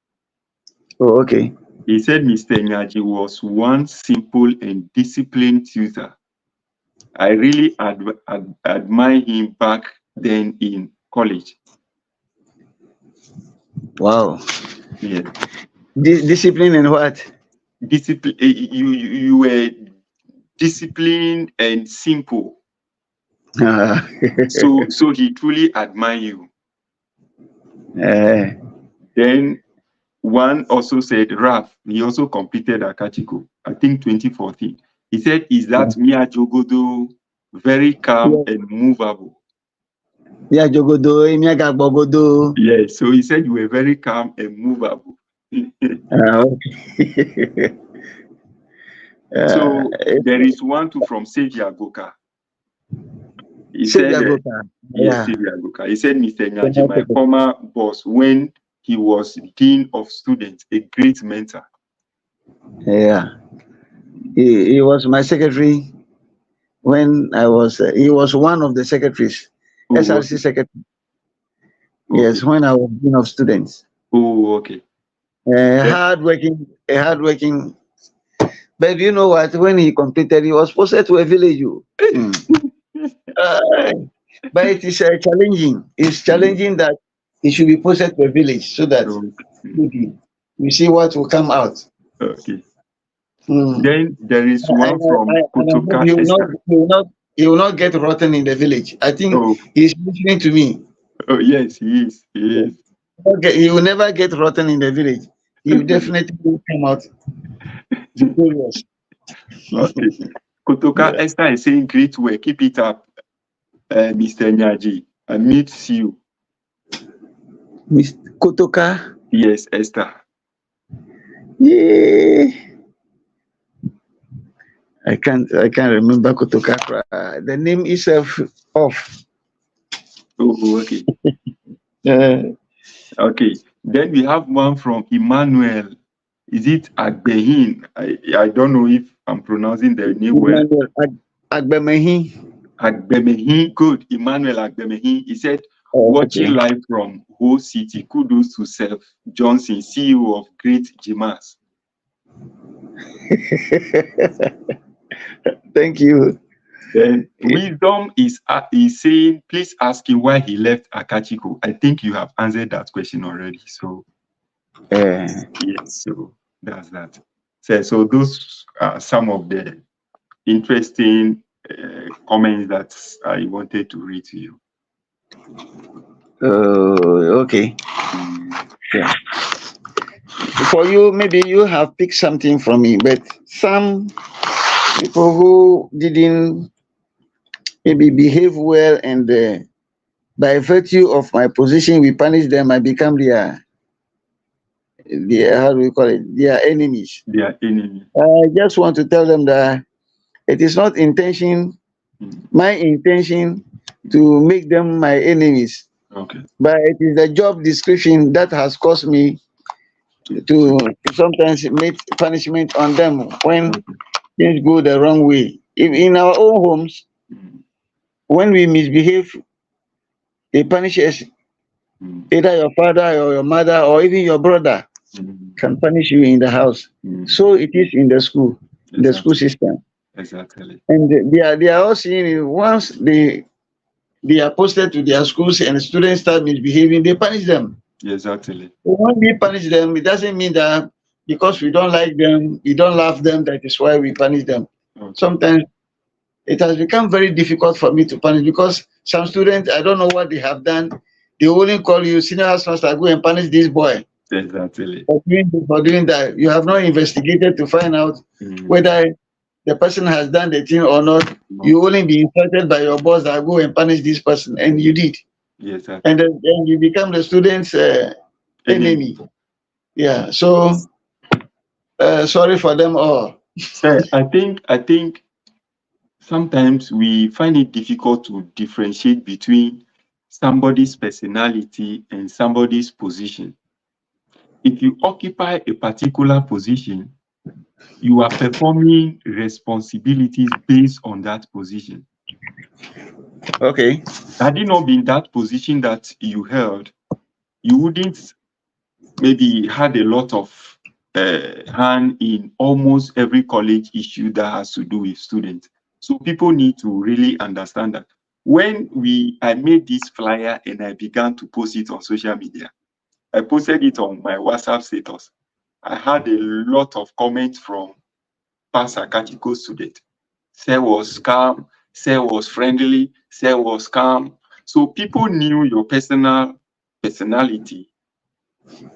Oh, okay. He said Mr. Nyadzi was one simple and disciplined user. I really admire him back then in college. Wow. Yeah. Discipline and what? Discipline. You were disciplined and simple. So he truly admire you. Then one also said Raf, he also completed Akachiko, I think 2014. He said, is that Mia Jogodo very calm and movable? Yeah, Jogodo, Imiaga Bogodo. Yes, so he said you were very calm and movable. Okay. So there is one too from Sevia Goka. He said, Sylvia Goka. yes, Yeah. Sevia Goka. He said, Mr. Nyadzi, my former boss, when he was dean of students, a great mentor. Yeah. He was my secretary when I was. He was one of the secretaries, Oh, SRC okay. secretary. Okay. Yes, when I was dean of students. Oh, okay. Hardworking, a hardworking. But you know what? When he completed, he was posted to a village. Hmm. Uh, but it is challenging. It's challenging that he should be posted to a village so that maybe we see what will come out. Okay. Hmm. Then there is one from And I hope Kotoka Esther. he will not get rotten in the village. I think Oh, he's listening to me. oh yes, he is. He is. Okay, he will never get rotten in the village. He will definitely come out victorious. Okay. Kotoka Yeah. Esther is saying great work. Keep it up, Mr. Nyadzi. I meet you. Miss Kotoka. Yes, Esther. Yeah. I can't remember Kotoka. The name itself off. Oh, okay. Uh, Okay. Then we have one from Emmanuel. Is it Agbehin? I don't know if I'm pronouncing the name well. Emmanuel Agbemehi. Agbemehin, good. Emmanuel Agbemehin. He said, watching Okay. live from Ho City. Kudos to Self Johnson, CEO of Great Jimas. Thank you. Then Wisdom is saying, please ask him why he left Akachiko. I think you have answered that question already. So yes, so that's that. So those are some of the interesting comments that I wanted to read to you. Okay. Yeah. For you, maybe you have picked something from me, but some people who didn't maybe behave well and by virtue of my position, we punish them. I become their how do we call it? Their enemies. Their enemy. I just want to tell them that it is not my intention to make them my enemies. Okay. But it is the job description that has caused me to sometimes make punishment on them when things go the wrong way. If in our own homes, Mm, when we misbehave, they punish us. mm, Either your father or your mother or even your brother mm, can punish you in the house. mm. So it is in the school Exactly. system. Exactly. And they are all seeing it. Once they are posted to their schools and students start misbehaving, they punish them. Exactly. When we punish them, it doesn't mean that because we don't like them, we don't love them, that is why we punish them. Okay. Sometimes it has become very difficult for me to punish because some students, I don't know what they have done. They only call you, senior house master, go and punish this boy Exactly. for doing this, for doing that. You have not investigated to find out Mm, whether the person has done the thing or not. no. You only be instructed by your boss that go and punish this person, and you did. And Exactly. then you become the student's Enemy. enemy. Yeah. So sorry for them all. I think sometimes we find it difficult to differentiate between somebody's personality and somebody's position. If you occupy a particular position, you are performing responsibilities based on that position. Okay. Had it not been that position that you held, you wouldn't maybe had a lot of hand in almost every college issue that has to do with students. So people need to really understand that. When I made this flyer and I began to post it on social media, I posted it on my WhatsApp status. I had a lot of comments from past Akachiko students. Say was calm, say was friendly, say was calm. So people knew your personality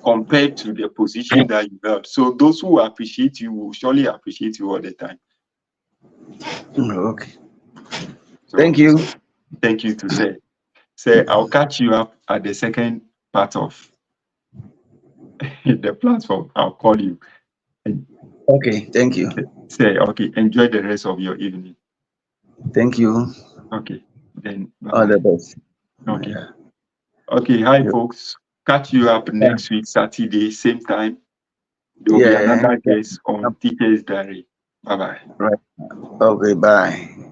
compared to the position that you held. So those who appreciate you will surely appreciate you all the time. Okay. Thank So you. thank you to say I'll catch you up at the second part of the platform. I'll call you and Okay. Thank you. say okay, enjoy the rest of your evening. Thank you. Okay, then bye All the bye. best. Okay. Yeah. Okay, hi Yeah. folks. Catch you up Yeah. next week, Saturday, same time. There will be Yeah. another guest on Teacher's Diary. Bye bye. Right. Okay. Bye.